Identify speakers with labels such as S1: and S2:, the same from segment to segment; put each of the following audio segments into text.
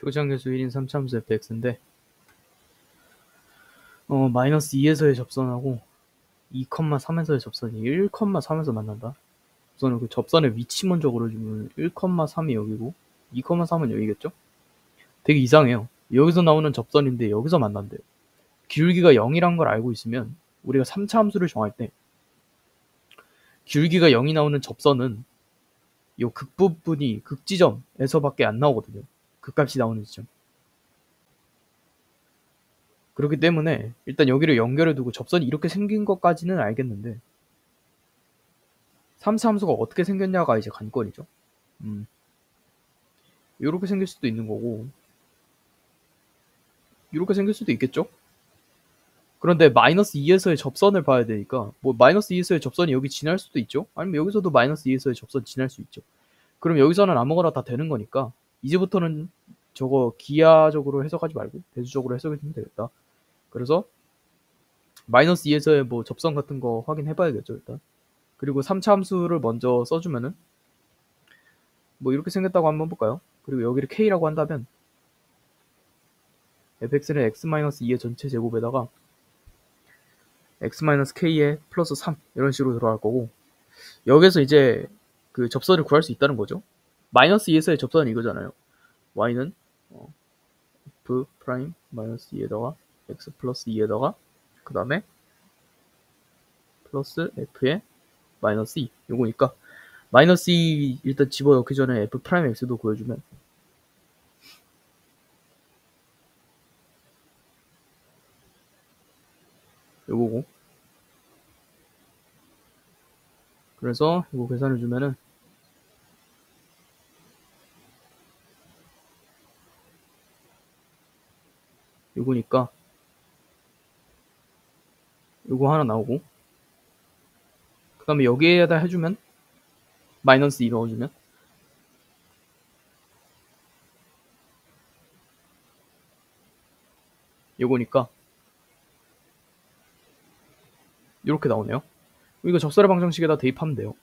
S1: 최고차항계수 1인 3차함수 fx인데 마이너스 2에서의 접선하고 2,3에서의 접선이 1,3에서 만난다. 우선은 그 접선의 위치 먼저 그려주면 1,3이 여기고 2,3은 여기겠죠? 되게 이상해요. 여기서 나오는 접선인데 여기서 만난대요. 기울기가 0이란 걸 알고 있으면 우리가 3차 함수를 정할 때 기울기가 0이 나오는 접선은 이 극부분이 극지점에서밖에 안 나오거든요. 극값이 나오는 지점. 그렇기 때문에 일단 여기를 연결해두고 접선이 이렇게 생긴 것까지는 알겠는데 3차 함수가 어떻게 생겼냐가 이제 관건이죠. 이렇게 생길 수도 있는 거고 이렇게 생길 수도 있겠죠. 그런데 마이너스 2에서의 접선을 봐야 되니까 뭐 마이너스 2에서의 접선이 여기 지날 수도 있죠. 아니면 여기서도 마이너스 2에서의 접선 지날 수 있죠. 그럼 여기서는 아무거나 다 되는 거니까 이제부터는 저거 기하적으로 해석하지 말고 대수적으로 해석해주면 되겠다. 그래서 마이너스 2에서의 뭐 접선 같은 거 확인해 봐야겠죠 일단. 그리고 3차 함수를 먼저 써주면은 뭐 이렇게 생겼다고 한번 볼까요? 그리고 여기를 k라고 한다면 fx는 x-2의 전체 제곱에다가 x-k의 플러스 3 이런 식으로 들어갈 거고 여기서 이제 그 접선을 구할 수 있다는 거죠. 마이너스 2에서의 접선은 이거잖아요. y는 f 프라임 마이너스 2에다가 x 플러스 2에다가 그 다음에 플러스 f의 마이너스 2 요거니까 마이너스 2 일단 집어넣기 전에 f 프라임 x도 구해주면 요거고 그래서 이거 계산해주면은 요거니까 요거 하나 나오고 그 다음에 여기에다 해주면 마이너스 2 넣어주면 요거니까 이렇게 나오네요. 이거 적설의 방정식에다 대입하면 돼요.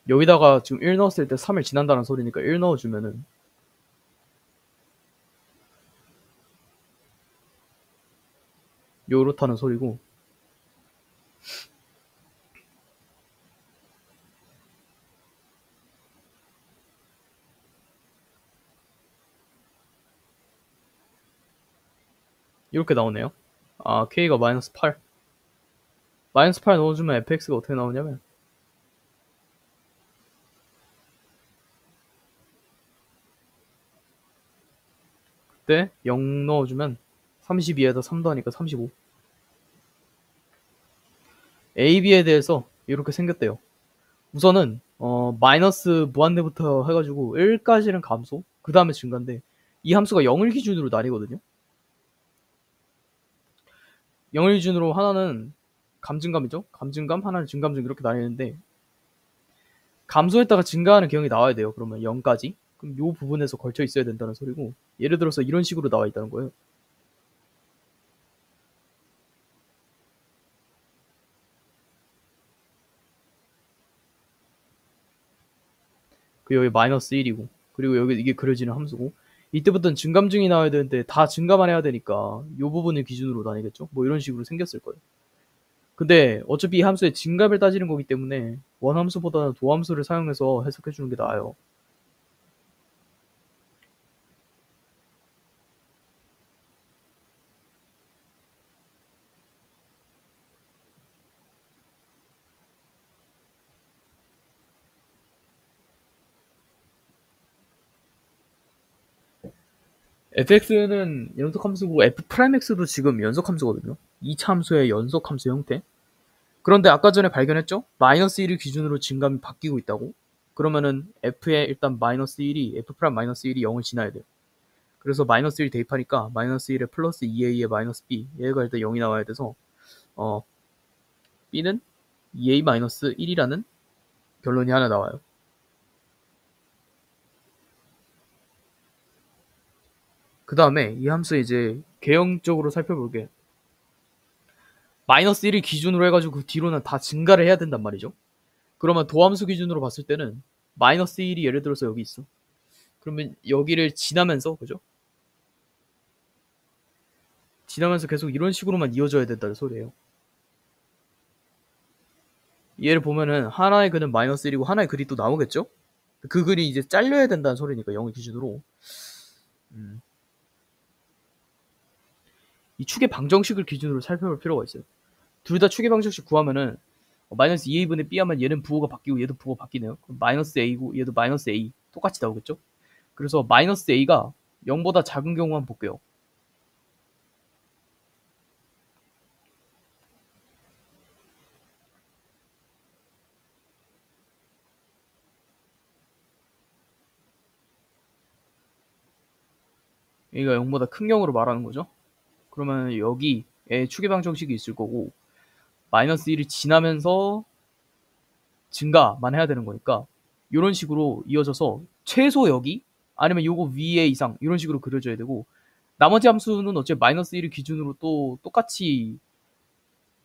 S1: 여기다가 지금 1 넣었을 때 3을 지난다는 소리니까 1 넣어주면은 요렇다는 소리고 이렇게 나오네요. 아 k가 마이너스 8 마이너스 8 넣어주면 fx가 어떻게 나오냐면 그때 0 넣어주면 32에다 3 더하니까 35 a, b에 대해서 이렇게 생겼대요. 우선은 마이너스 무한대부터 해가지고 1까지는 감소 그 다음에 증가인데 이 함수가 0을 기준으로 나뉘거든요. 0을 기준으로 하나는 감증감이죠. 감증감 하나는 증감증 이렇게 나뉘는데 감소했다가 증가하는 경향이 나와야 돼요. 그러면 0까지 그럼 요 부분에서 걸쳐 있어야 된다는 소리고 예를 들어서 이런 식으로 나와 있다는 거예요. 그 여기 마이너스 1이고 그리고 여기 이게 그려지는 함수고 이때부터는 증감증이 나와야 되는데 다 증감만 해야 되니까 요 부분을 기준으로 나뉘겠죠. 뭐 이런 식으로 생겼을 거예요. 근데 어차피 이 함수의 증감을 따지는 거기 때문에 원함수보다는 도함수를 사용해서 해석해 주는 게 나아요. fx는 연속함수고 f'x도 지금 연속함수거든요. 2차 함수의 연속함수 형태. 그런데 아까 전에 발견했죠? 마이너스 1을 기준으로 증감이 바뀌고 있다고. 그러면은 f의 일단 마이너스 1이 f 프라임 마이너스 1이 0을 지나야 돼요. 그래서 마이너스 1 대입하니까 마이너스 1에 플러스 2a의 마이너스 b 얘가 일단 0이 나와야 돼서 b는 2a 마이너스 1이라는 결론이 하나 나와요. 그 다음에 이 함수 이제 개형적으로 살펴볼게. 마이너스 1을 기준으로 해가지고 그 뒤로는 다 증가를 해야 된단 말이죠. 그러면 도함수 기준으로 봤을 때는 마이너스 1이 예를 들어서 여기 있어. 그러면 여기를 지나면서, 그죠? 지나면서 계속 이런 식으로만 이어져야 된다는 소리예요. 얘를 보면은 하나의 근은 마이너스 1이고 하나의 글이 또 나오겠죠? 그 글이 이제 잘려야 된다는 소리니까 0을 기준으로. 이 축의 방정식을 기준으로 살펴볼 필요가 있어요. 둘 다 축의 방정식 구하면은 마이너스 2a분의 b 하면 얘는 부호가 바뀌고 얘도 부호가 바뀌네요. 그럼 마이너스 a고 얘도 마이너스 a 똑같이 나오겠죠? 그래서 마이너스 a가 0보다 작은 경우만 볼게요. a가 0보다 큰 경우로 말하는 거죠. 그러면 여기에 축의 방정식이 있을 거고 마이너스 1이 지나면서 증가만 해야 되는 거니까 이런 식으로 이어져서 최소 여기 아니면 요거 위에 이상 이런 식으로 그려져야 되고 나머지 함수는 어차피 마이너스 1을 기준으로 또 똑같이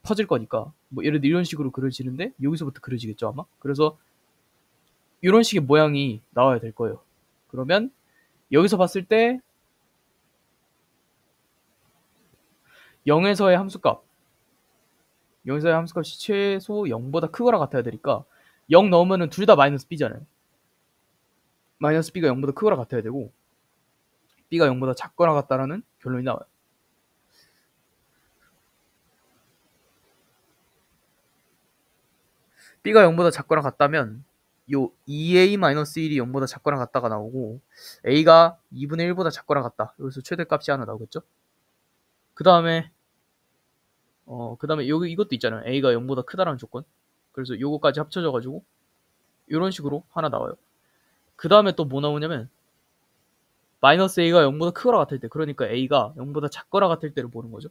S1: 퍼질 거니까 뭐 예를 들어 이런 식으로 그려지는데 여기서부터 그려지겠죠 아마. 그래서 이런 식의 모양이 나와야 될 거예요. 그러면 여기서 봤을 때 0에서의 함수값 0에서의 함수값이 최소 0보다 크거나 같아야 되니까 0 넣으면은 둘 다 마이너스 b잖아요. 마이너스 b가 0보다 크거나 같아야 되고 b가 0보다 작거나 같다라는 결론이 나와요. b가 0보다 작거나 같다면 요 2a-1이 0보다 작거나 같다가 나오고 a가 2분의 1보다 작거나 같다. 여기서 최대값이 하나 나오겠죠? 그 다음에 여기 이것도 있잖아요. a가 0보다 크다라는 조건. 그래서 요거까지 합쳐져가지고 이런 식으로 하나 나와요. 그 다음에 또 뭐 나오냐면 마이너스 a가 0보다 크거나 같을 때, 그러니까 a가 0보다 작거나 같을 때를 보는 거죠.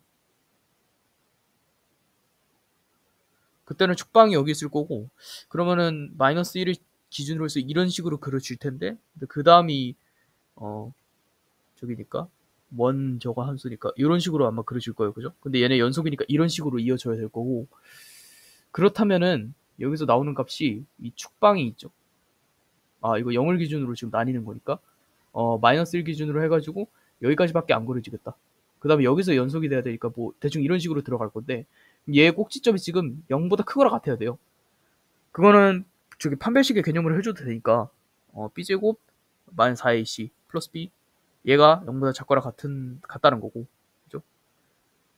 S1: 그때는 축방이 여기 있을 거고 그러면은 마이너스 1을 기준으로 해서 이런 식으로 그려질 텐데 그 다음이 저기니까 원 저거 함수니까 이런 식으로 아마 그려질 거예요. 그죠? 근데 얘네 연속이니까 이런 식으로 이어져야 될 거고 그렇다면은 여기서 나오는 값이 이 축방이 있죠. 아 이거 0을 기준으로 지금 나뉘는 거니까 마이너스 1 기준으로 해가지고 여기까지밖에 안 그려지겠다. 그 다음에 여기서 연속이 돼야 되니까 뭐 대충 이런 식으로 들어갈 건데 얘 꼭지점이 지금 0보다 크거나 같아야 돼요. 그거는 저기 판별식의 개념으로 해줘도 되니까 b제곱 마이너스 4ac 플러스 b 얘가 0보다 작거나 같다는 거고 그죠?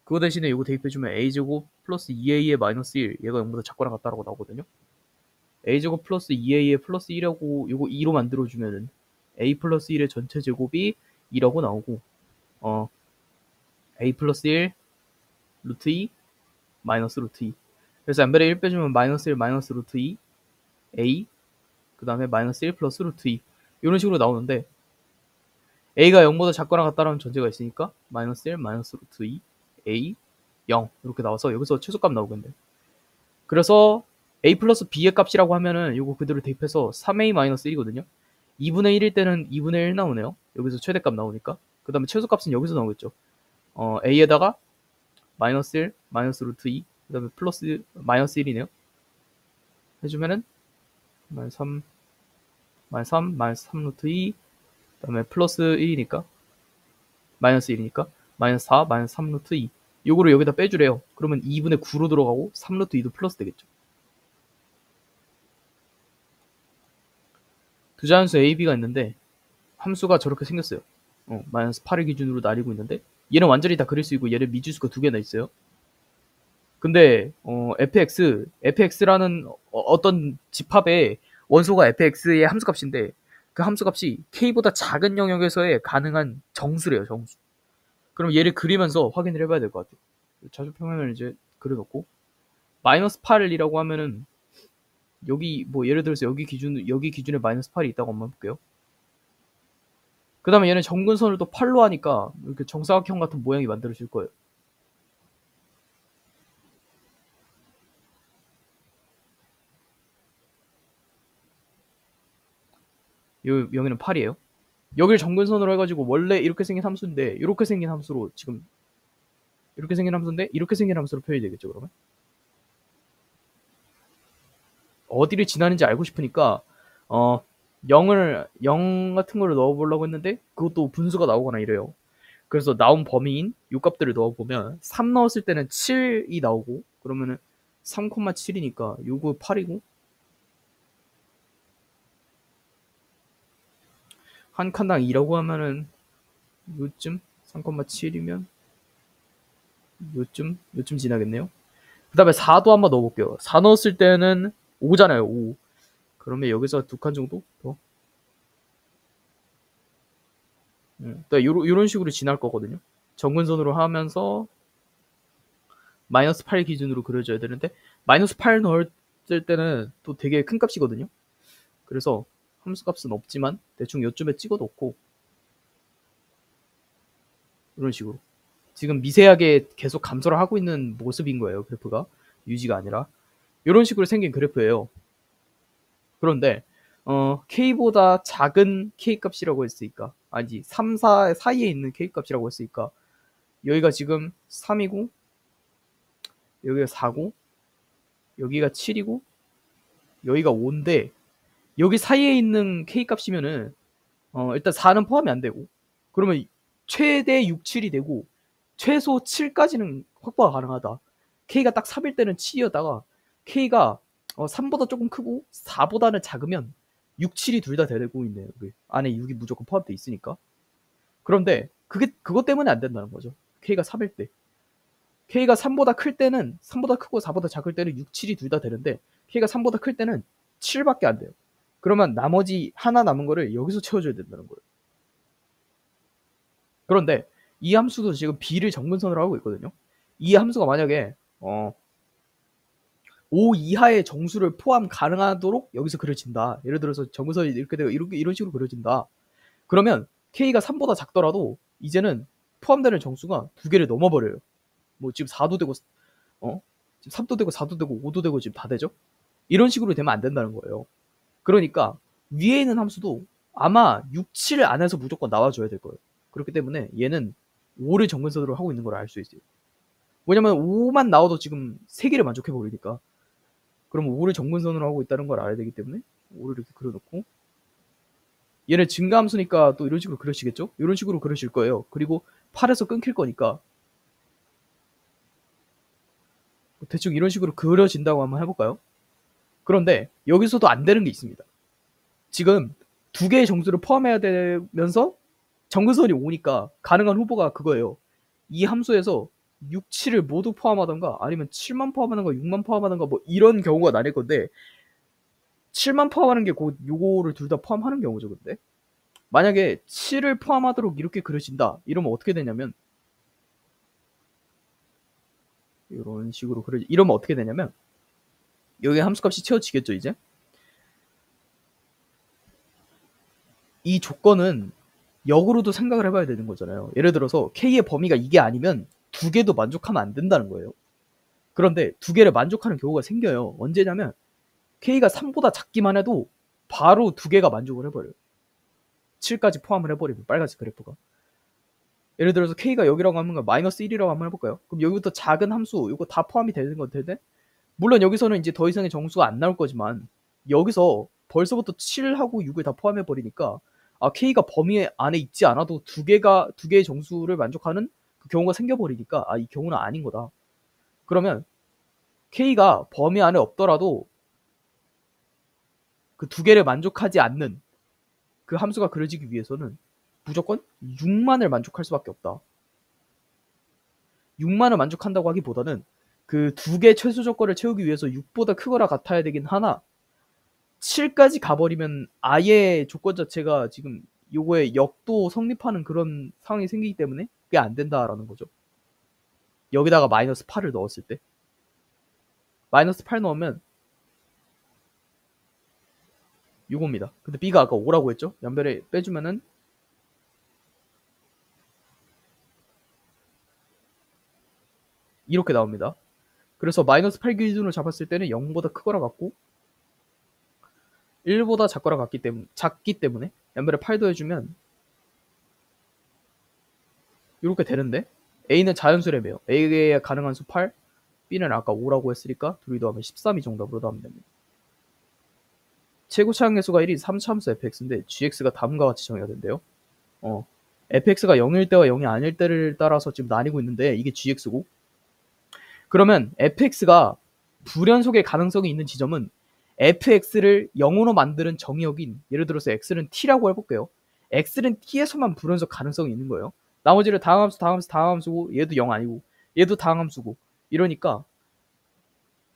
S1: 그거 대신에 이거 대입해주면 a제곱 플러스 2a의 마이너스 1 얘가 0보다 작거나 같다라고 나오거든요. a제곱 플러스 2a의 플러스 1하고 이거 2로 만들어주면은 a 플러스 1의 전체 제곱이 2라고 나오고 a 플러스 1 루트 2 마이너스 루트 2 그래서 n분의 1 빼주면 마이너스 1 마이너스 루트 2 a 그 다음에 마이너스 1 플러스 루트 2 이런 식으로 나오는데 a가 0보다 작거나 같다라는 전제가 있으니까 마이너스 1 마이너스 루트 2 a 0 이렇게 나와서 여기서 최소값 나오겠네. 그래서 a 플러스 b의 값이라고 하면은 이거 그대로 대입해서 3a 마이너스 1이거든요. 2분의 1일 때는 2분의 1 나오네요. 여기서 최대값 나오니까. 그 다음에 최소값은 여기서 나오겠죠. a에다가 마이너스 1 마이너스 루트 2 그 다음에 플러스 마이너스 1이네요. 해주면은 마이너스 3 마이너스 3 루트 2 그 다음에 플러스 1이니까 마이너스 1이니까 마이너스 4 마이너스 3 루트 2 요거를 여기다 빼주래요. 그러면 2분의 9로 들어가고 3 루트 2도 플러스 되겠죠. 두 자연수 a, b가 있는데 함수가 저렇게 생겼어요. 마이너스 8을 기준으로 나뉘고 있는데 얘는 완전히 다 그릴 수 있고 얘는 미지수가 두 개나 있어요. 근데 fx라는 어떤 집합의 원소가 fx의 함수값인데 그 함수값이 k보다 작은 영역에서의 가능한 정수래요. 정수. 그럼 얘를 그리면서 확인을 해봐야 될 것 같아요. 자주평면을 이제 그려놓고 마이너스 8이라고 하면은 여기 뭐 예를 들어서 여기 기준에 마이너스 8이 있다고 한번 볼게요. 그 다음에 얘는 정근선을 또 8로 하니까 이렇게 정사각형 같은 모양이 만들어질 거예요. 여기는 8이에요. 여길 정근선으로 해가지고 원래 이렇게 생긴 함수인데 이렇게 생긴 함수로 지금 이렇게 생긴 함수인데 이렇게 생긴 함수로 표현이 되겠죠. 그러면 어디를 지나는지 알고 싶으니까 0 같은 거를 넣어보려고 했는데 그것도 분수가 나오거나 이래요. 그래서 나온 범위인 요 값들을 넣어보면 3 넣었을 때는 7이 나오고 그러면은 3,7이니까 요거 8이고 한 칸당 2라고 하면은 요쯤 3,7이면 요쯤 지나겠네요. 그 다음에 4도 한번 넣어볼게요. 4 넣었을 때는 5잖아요. 5. 그러면 여기서 2칸 정도 더. 요런 식으로 지날 거거든요. 정근선으로 하면서 마이너스 8 기준으로 그려줘야 되는데 마이너스 8 넣을 때는 또 되게 큰 값이거든요. 그래서 함수값은 없지만 대충 요쯤에 찍어 놓고 이런 식으로 지금 미세하게 계속 감소를 하고 있는 모습인 거예요. 그래프가 유지가 아니라 이런 식으로 생긴 그래프예요. 그런데 K보다 작은 K값이라고 했으니까 아니지 3, 4 사이에 있는 K값이라고 했으니까 여기가 지금 3이고 여기가 4고 여기가 7이고 여기가 5인데 여기 사이에 있는 K값이면은 일단 4는 포함이 안 되고 그러면 최대 6, 7이 되고 최소 7까지는 확보가 가능하다. K가 딱 3일 때는 7이었다가 K가 3보다 조금 크고 4보다는 작으면 6, 7이 둘 다 되고 있네요. 안에 6이 무조건 포함되어 있으니까. 그런데 그것 때문에 안 된다는 거죠. K가 3일 때. K가 3보다 클 때는 3보다 크고 4보다 작을 때는 6, 7이 둘 다 되는데 K가 3보다 클 때는 7밖에 안 돼요. 그러면 나머지 하나 남은 거를 여기서 채워줘야 된다는 거예요. 그런데 이 함수도 지금 B를 정근선으로 하고 있거든요. 이 함수가 만약에 5 이하의 정수를 포함 가능하도록 여기서 그려진다. 예를 들어서 정근선이 이렇게 되고 이런 식으로 그려진다. 그러면 K가 3보다 작더라도 이제는 포함되는 정수가 2개를 넘어버려요. 뭐 지금 4도 되고 지금 3도 되고 4도 되고 5도 되고 지금 다 되죠. 이런 식으로 되면 안 된다는 거예요. 그러니까 위에 있는 함수도 아마 6, 7 안에서 무조건 나와줘야 될 거예요. 그렇기 때문에 얘는 5를 정근선으로 하고 있는 걸 알 수 있어요. 왜냐면 5만 나와도 지금 3개를 만족해버리니까. 그럼 5를 정근선으로 하고 있다는 걸 알아야 되기 때문에 5를 이렇게 그려놓고 얘는 증가함수니까 또 이런 식으로 그려지겠죠? 이런 식으로 그려질 거예요. 그리고 8에서 끊길 거니까 대충 이런 식으로 그려진다고 한번 해볼까요? 그런데 여기서도 안 되는 게 있습니다. 지금 2개의 정수를 포함해야 되면서 정근선이 오니까 가능한 후보가 그거예요. 이 함수에서 6, 7을 모두 포함하던가 아니면 7만 포함하던가 6만 포함하던가 뭐 이런 경우가 나뉠 건데 7만 포함하는 게 곧 요거를 둘 다 포함하는 경우죠. 근데 만약에 7을 포함하도록 이렇게 그려진다 이러면 어떻게 되냐면 이런 식으로 이러면 어떻게 되냐면 여기 함수값이 채워지겠죠. 이제 이 조건은 역으로도 생각을 해봐야 되는 거잖아요. 예를 들어서 K의 범위가 이게 아니면 2개도 만족하면 안 된다는 거예요. 그런데 2개를 만족하는 경우가 생겨요. 언제냐면 K가 3보다 작기만 해도 바로 2개가 만족을 해버려요. 7까지 포함을 해버리면 빨간색 그래프가. 예를 들어서 K가 여기라고 하면 마이너스 1이라고 한번 해볼까요? 그럼 여기부터 작은 함수 이거 다 포함이 되는 건데 물론 여기서는 이제 더 이상의 정수가 안 나올 거지만 여기서 벌써부터 7하고 6을 다 포함해버리니까 K가 범위 안에 있지 않아도 2개의 정수를 만족하는 그 경우가 생겨버리니까 이 경우는 아닌 거다. 그러면 K가 범위 안에 없더라도 그 2개를 만족하지 않는 그 함수가 그려지기 위해서는 무조건 6만을 만족할 수밖에 없다. 6만을 만족한다고 하기보다는 그 2개 최소 조건을 채우기 위해서 6보다 크거나 같아야 되긴 하나 7까지 가버리면 아예 조건 자체가 지금 요거에 역도 성립하는 그런 상황이 생기기 때문에 그게 안 된다라는 거죠. 여기다가 마이너스 8을 넣었을 때 마이너스 8 넣으면 요겁니다. 근데 B가 아까 5라고 했죠? 연별에 빼주면은 이렇게 나옵니다. 그래서 마이너스 8 기준으로 잡았을 때는 0보다 크거나 같고 1보다 작기 때문에 연별에 8 더해주면 이렇게 되는데 A는 자연수래매요. A의 가능한 수 8, B는 아까 5라고 했으니까 둘이 더하면 13이 정답으로 나오면 됩니다. 최고 차항계수가 1인 3차함수 fx인데 gx가 다음과 같이 정의가 된대요. fx가 0일 때와 0이 아닐 때를 따라서 지금 나뉘고 있는데 이게 gx고, 그러면 fx가 불연속의 가능성이 있는 지점은 fx를 0으로 만드는 정의역인, 예를 들어서 x는 t라고 해볼게요. x는 t에서만 불연속 가능성이 있는 거예요. 나머지를 다항함수, 다항함수, 다항함수고, 얘도 0 아니고 얘도 다항함수고, 이러니까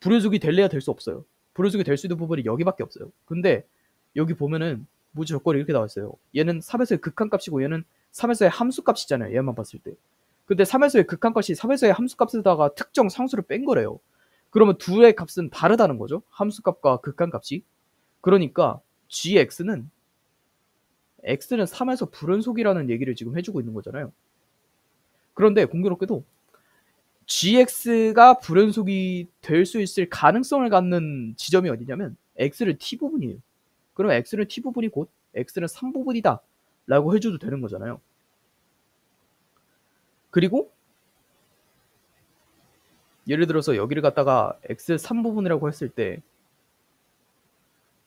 S1: 불연속이 될래야 될 수 없어요. 불연속이 될 수 있는 부분이 여기밖에 없어요. 근데 여기 보면은 무지 조건이 이렇게 나와 있어요. 얘는 3에서의 극한값이고 얘는 3에서의 함수값이잖아요. 얘만 봤을 때. 근데 3에서의 극한값이 3에서의 함수값에다가 특정 상수를 뺀 거래요. 그러면 둘의 값은 다르다는 거죠. 함수값과 극한값이. 그러니까 gx는 x는 3에서 불연속이라는 얘기를 지금 해주고 있는 거잖아요. 그런데 공교롭게도 gx가 불연속이 될 수 있을 가능성을 갖는 지점이 어디냐면 x를 t 부분이에요. 그러면 x는 t 부분이 곧 x는 3부분이다 라고 해줘도 되는 거잖아요. 그리고 예를 들어서 여기를 갖다가 x 3부분이라고 했을 때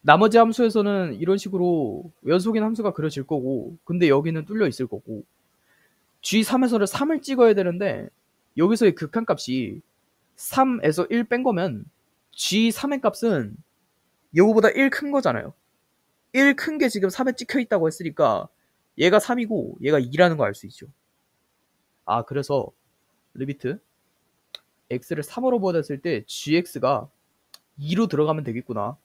S1: 나머지 함수에서는 이런 식으로 연속인 함수가 그려질 거고, 근데 여기는 뚫려 있을 거고, g3에서는 3을 찍어야 되는데 여기서의 극한값이 3에서 1 뺀 거면 g3의 값은 이거보다 1 큰 거잖아요. 1 큰 게 지금 3에 찍혀 있다고 했으니까 얘가 3이고 얘가 2라는 거 알 수 있죠. 아, 그래서 리미트 x를 3으로 보냈을 때 gx가 2로 들어가면 되겠구나.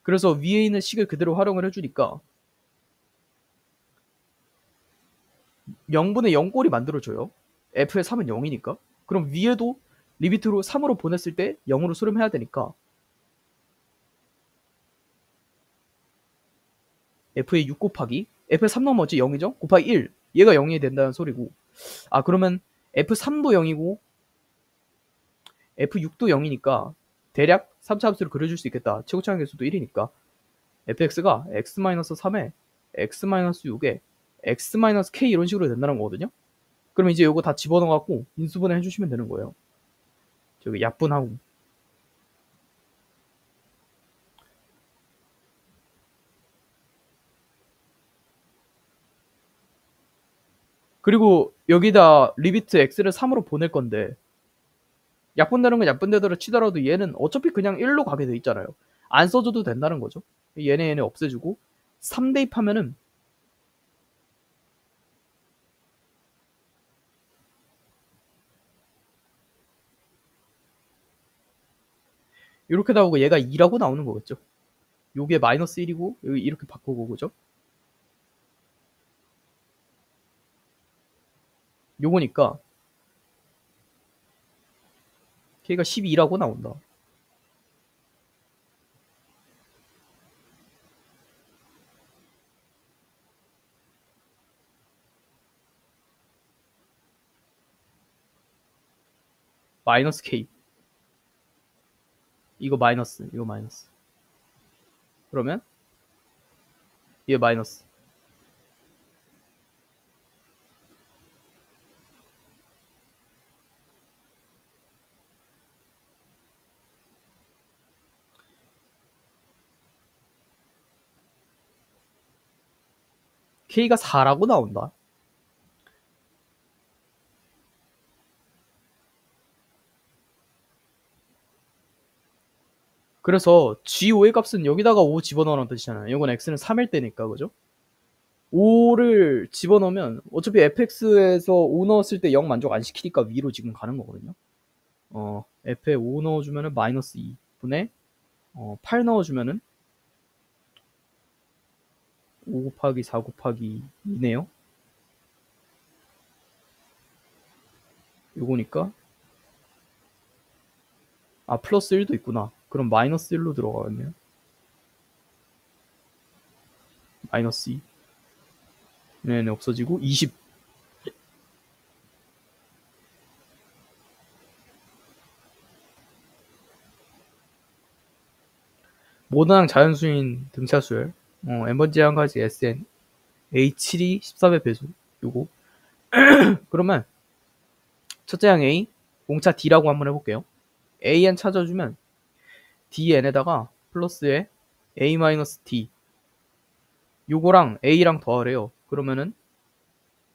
S1: 그래서 위에 있는 식을 그대로 활용을 해주니까 0분의 0꼴이 만들어져요. f의 3은 0이니까. 그럼 위에도 리미트로 3으로 보냈을 때 0으로 수렴해야 되니까 f의 6 곱하기 f의 3 넣으면 어찌 0이죠? 곱하기 1. 얘가 0이 된다는 소리고. 아, 그러면 f3도 0이고 f6도 0이니까 대략 3차 함수를 그려줄 수 있겠다. 최고차항 계수도 1이니까 fx가 x-3에 x-6에 x-k 이런 식으로 된다는 거거든요. 그럼 이제 이거 다 집어넣어갖고 인수분해 해주시면 되는 거예요. 저기 약분하고. 그리고 여기다 리미트 x를 3으로 보낼 건데 약분되는 건 약분되더라도 치더라도 얘는 어차피 그냥 1로 가게 돼 있잖아요. 안 써줘도 된다는 거죠. 얘네 없애주고 3 대입하면은 이렇게 나오고 얘가 2라고 나오는 거겠죠. 요게 마이너스 1이고 여기 이렇게 바꾸고, 그죠? 요거니까 걔가 12라고 나온다. 마이너스 k. 이거 마이너스, 이거 마이너스. 그러면 얘 마이너스. k가 4라고 나온다. 그래서 g5의 값은 여기다가 5 집어넣으라는 뜻이잖아요. 이건 x는 3일 때니까, 그죠? 5를 집어넣으면 어차피 fx에서 5 넣었을 때 0 만족 안 시키니까 위로 지금 가는 거거든요. f에 5 넣어주면은 마이너스 2분의 8 넣어주면은 5 곱하기 4 곱하기 2네요. 요거니까 플러스 1도 있구나. 그럼 마이너스 1로 들어가겠네요. 마이너스 2. 얘네 없어지고 20. 모든 항 자연수인 등차수열 n번째 항까지 sn a7이 13의 배수 요거 그러면 첫째 항 A, 공차 D라고 한번 해볼게요. AN 찾아주면 DN에다가 플러스에 A-D 요거랑 A랑 더하래요. 그러면은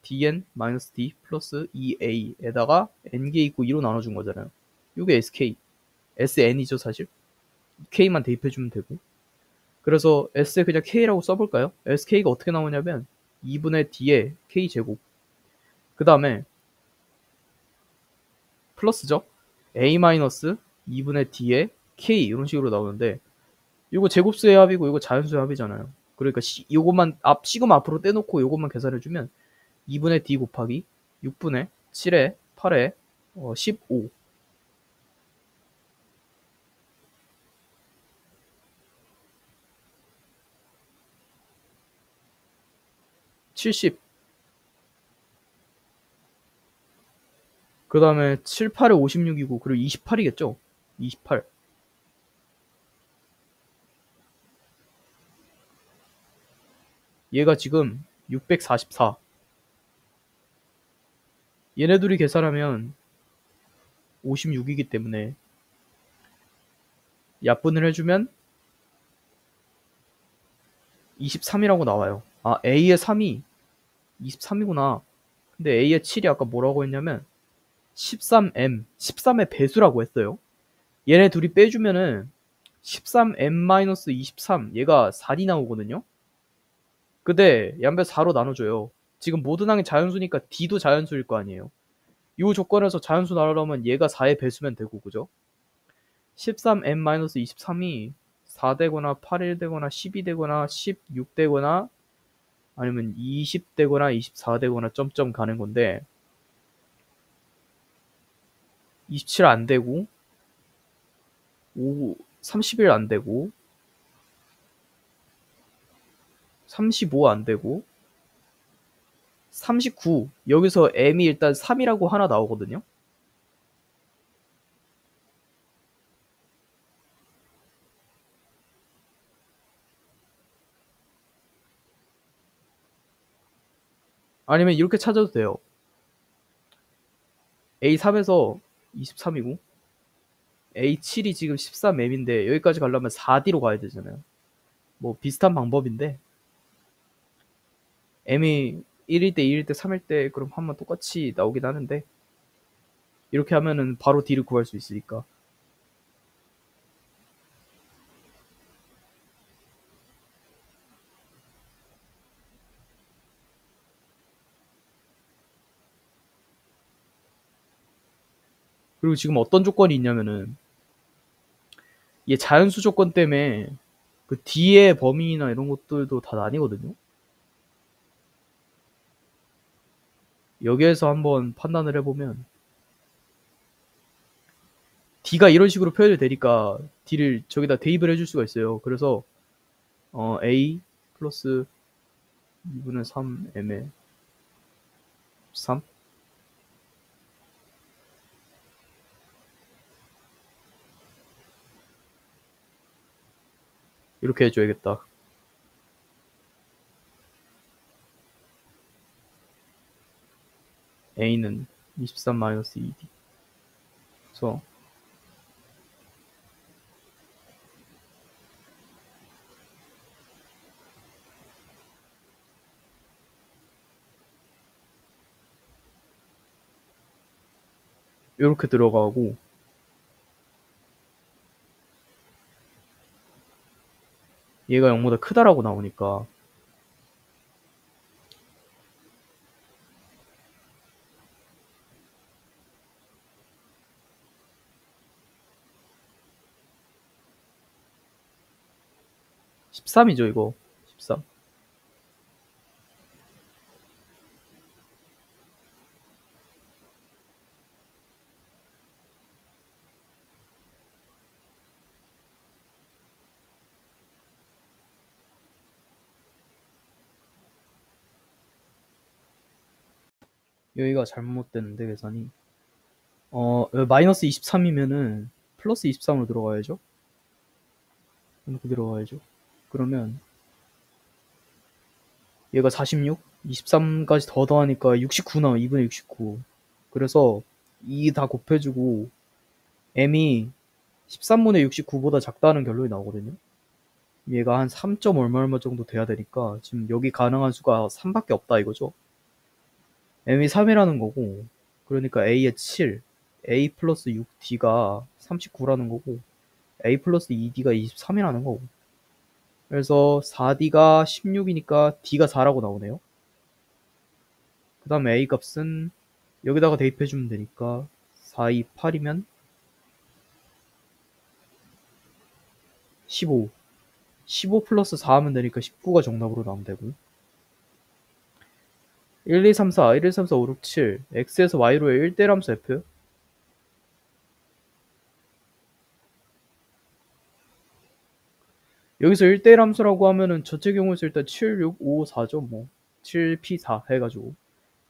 S1: DN-D 플러스 2A에다가 N개 있고 2로 나눠준 거잖아요. 요게 SK, SN이죠 사실. K만 대입해주면 되고. 그래서 S에 그냥 K라고 써볼까요? SK가 어떻게 나오냐면 2분의 D에 K제곱, 그 다음에 플러스죠. A-2분의 D에 K 이런 식으로 나오는데 이거 제곱수의 합이고 이거 자연수의 합이잖아요. 그러니까 요것만 시그마 앞으로 떼놓고 요것만 계산해주면 2분의 D 곱하기 6분의 7에 8에 15 70, 그 다음에 7, 8에 56이고 그리고 28이겠죠. 28. 얘가 지금 644. 얘네 둘이 계산하면 56이기 때문에 약분을 해주면 23이라고 나와요. 아, A의 3이 23이구나. 근데 A의 7이 아까 뭐라고 했냐면 13M, 13의 배수라고 했어요. 얘네 둘이 빼주면은 13M-23, 얘가 4이 나오거든요. 근데 양변 4로 나눠줘요. 지금 모든 항이 자연수니까 D도 자연수일 거 아니에요. 이 조건에서 자연수 나오려면 얘가 4의 배수면 되고, 그죠? 13M-23이 4되거나 8일 되거나 12 되거나 16 되거나 아니면 20 되거나 24 되거나 점점 가는 건데 27 안 되고 30일 안 되고 35 안 되고 39, 여기서 m이 일단 3이라고 하나 나오거든요. 아니면 이렇게 찾아도 돼요. A3에서 23이고 A7이 지금 13m인데 여기까지 가려면 4D로 가야 되잖아요. 뭐 비슷한 방법인데 m이 1일 때, 2일 때, 3일 때 그럼 한번 똑같이 나오긴 하는데 이렇게 하면은 바로 D를 구할 수 있으니까. 그리고 지금 어떤 조건이 있냐면은 얘 자연수 조건 때문에 그 D의 범위나 이런 것들도 다 나뉘거든요. 여기에서 한번 판단을 해보면 D가 이런 식으로 표현이 되니까 D를 저기다 대입을 해줄 수가 있어요. 그래서 A 플러스 2분의 3m에 3 이렇게 해줘야겠다. A는 23-2D. 그래서 이렇게 들어가고 얘가 0보다 크다라고 나오니까 (13이죠) 이거 13. 여기가 잘못됐는데 계산이 마이너스 23이면은 플러스 23으로 들어가야죠. 이렇게 들어가야죠. 그러면 얘가 46, 23까지 더하니까 69 나와. 2분의 69. 그래서 2 다 곱해주고 m이 13분의 69보다 작다는 결론이 나오거든요. 얘가 한 3점 얼마 정도 돼야 되니까 지금 여기 가능한 수가 3밖에 없다 이거죠. m이 3이라는 거고, 그러니까 a의 7, a 플러스 6d가 39라는 거고, a 플러스 2d가 23이라는 거고. 그래서 4d가 16이니까 d가 4라고 나오네요. 그 다음에 a 값은 여기다가 대입해주면 되니까 4, 2, 8이면 15. 15 플러스 4 하면 되니까 19가 정답으로 나오면 되고, 1, 2, 3, 4, 1, 2, 3, 4, 5, 6, 7 x에서 y로의 1대 함수 f. 여기서 1대1 함수라고 하면은 저체 경우에서 일단 7, 6, 5, 4죠. 뭐 7, P, 4 해가지고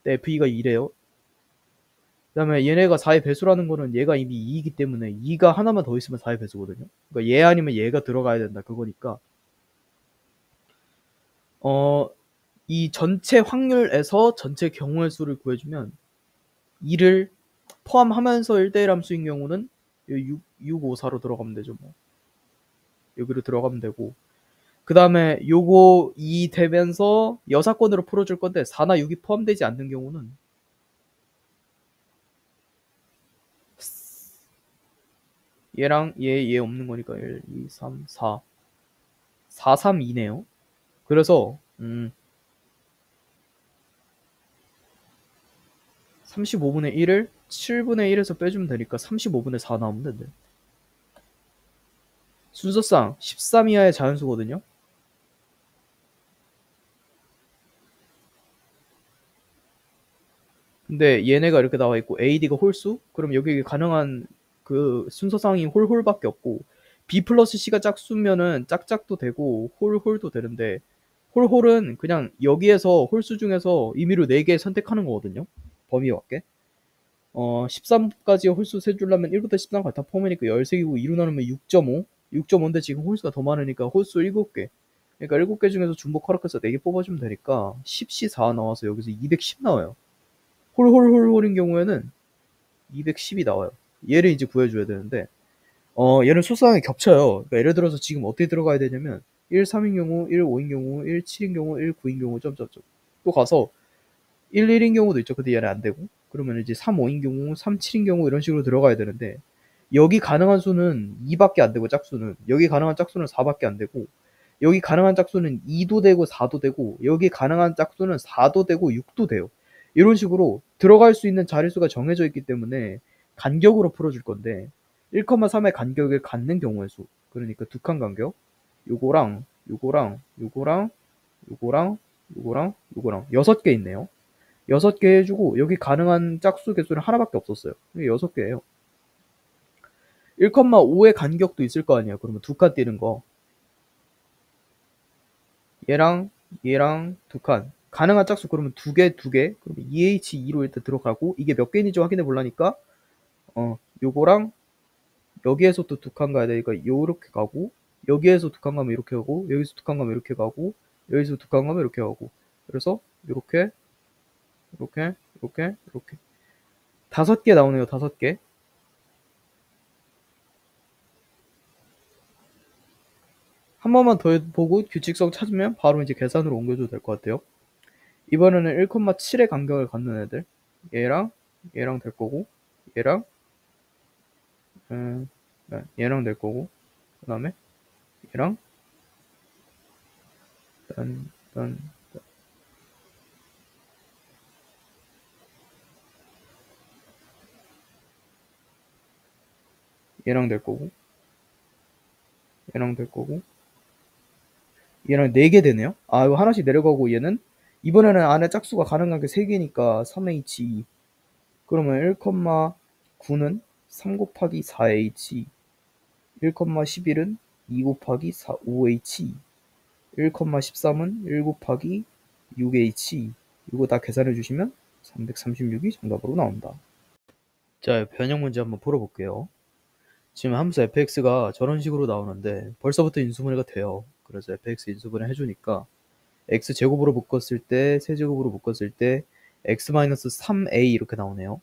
S1: FE가 2래요. 그 다음에 얘네가 4의 배수라는 거는 얘가 이미 2이기 때문에 2가 하나만 더 있으면 4의 배수거든요. 그러니까 얘 아니면 얘가 들어가야 된다 그거니까 이 전체 확률에서 전체 경우의 수를 구해주면 2를 포함하면서 1대1 함수인 경우는 6, 5, 4로 들어가면 되죠. 뭐 여기로 들어가면 되고, 그 다음에 요거 2 되면서 여사건으로 풀어줄 건데 4나 6이 포함되지 않는 경우는 얘랑 얘 없는 거니까 1, 2, 3, 4 4, 3, 2네요. 그래서 35분의 1을 7분의 1에서 빼주면 되니까 35분의 4 나오면 된대. 순서상 13 이하의 자연수거든요. 근데 얘네가 이렇게 나와 있고 AD가 홀수? 그럼 여기 가능한 그 순서상이 홀밖에 없고, B 플러스 C가 짝수면은 짝짝도 되고 홀도 되는데, 홀은 그냥 여기에서 홀수 중에서 임의로 4개 선택하는 거거든요. 범위 밖에. 13까지 홀수 세주려면 1부터 13까지 다 포함이니까 13개고 2로 나누면 6.5. 6.5인데 지금 홀수가 더 많으니까 홀수 7개. 그러니까 7개 중에서 중복 허락해서 4개 뽑아주면 되니까 10C4 나와서 여기서 210 나와요. 홀인 경우에는 210이 나와요. 얘를 이제 구해줘야 되는데, 얘는 수상이 겹쳐요. 그러니까 예를 들어서 지금 어떻게 들어가야 되냐면 1, 3인 경우, 1, 5인 경우, 1, 7인 경우, 1, 9인 경우, 점점점. 또 가서 1, 1인 경우도 있죠. 근데 얘는 안 되고. 그러면 이제 3, 5인 경우, 3, 7인 경우 이런 식으로 들어가야 되는데, 여기 가능한 수는 2밖에 안 되고 짝수는, 여기 가능한 짝수는 4밖에 안 되고, 여기 가능한 짝수는 2도 되고 4도 되고, 여기 가능한 짝수는 4도 되고 6도 돼요. 이런 식으로 들어갈 수 있는 자릿수가 정해져 있기 때문에 간격으로 풀어줄 건데, 1,3의 간격을 갖는 경우의 수. 그러니까 두 칸 간격. 요거랑 요거랑 요거랑 요거랑 요거랑 요거랑 6개 있네요. 6개 해주고, 여기 가능한 짝수 개수는 하나밖에 없었어요. 이게 6개예요. 1,5의 간격도 있을 거 아니에요. 그러면 두 칸 띄는 거. 얘랑 두 칸. 가능한 짝수 그러면 두 개. 그러면 2H2로 일단 들어가고, 이게 몇 개인지 확인해 보려니까 요거랑 여기에서 또 두 칸 가야 되니까 요렇게 가고, 여기에서 두 칸 가면 이렇게 가고, 여기서 두 칸 가면 이렇게 가고, 여기서 두 칸 가면 이렇게 가고. 그래서 이렇게 5개 나오네요. 5개. 한 번만 더 보고 규칙성 찾으면 바로 이제 계산으로 옮겨줘도 될 것 같아요. 이번에는 1,7의 간격을 갖는 애들. 얘랑 될 거고, 얘랑 네, 얘랑 될 거고, 그 다음에 얘랑 딴 얘랑 될 거고, 얘랑 될 거고, 얘랑 4개 되네요. 아, 이거 하나씩 내려가고, 얘는 이번에는 안에 짝수가 가능한 게 3개니까 3H2. 그러면 1,9는 3 곱하기 4H, 1,11은 2 곱하기 5H, 1,13은 1 곱하기 6H. 이거 다 계산해 주시면 336이 정답으로 나온다. 자, 변형 문제 한번 풀어볼게요. 지금 함수 fx가 저런 식으로 나오는데 벌써부터 인수분해가 돼요. 그래서 fx 인수분해 해주니까 x제곱으로 묶었을 때 세제곱으로 묶었을 때 x-3a 이렇게 나오네요.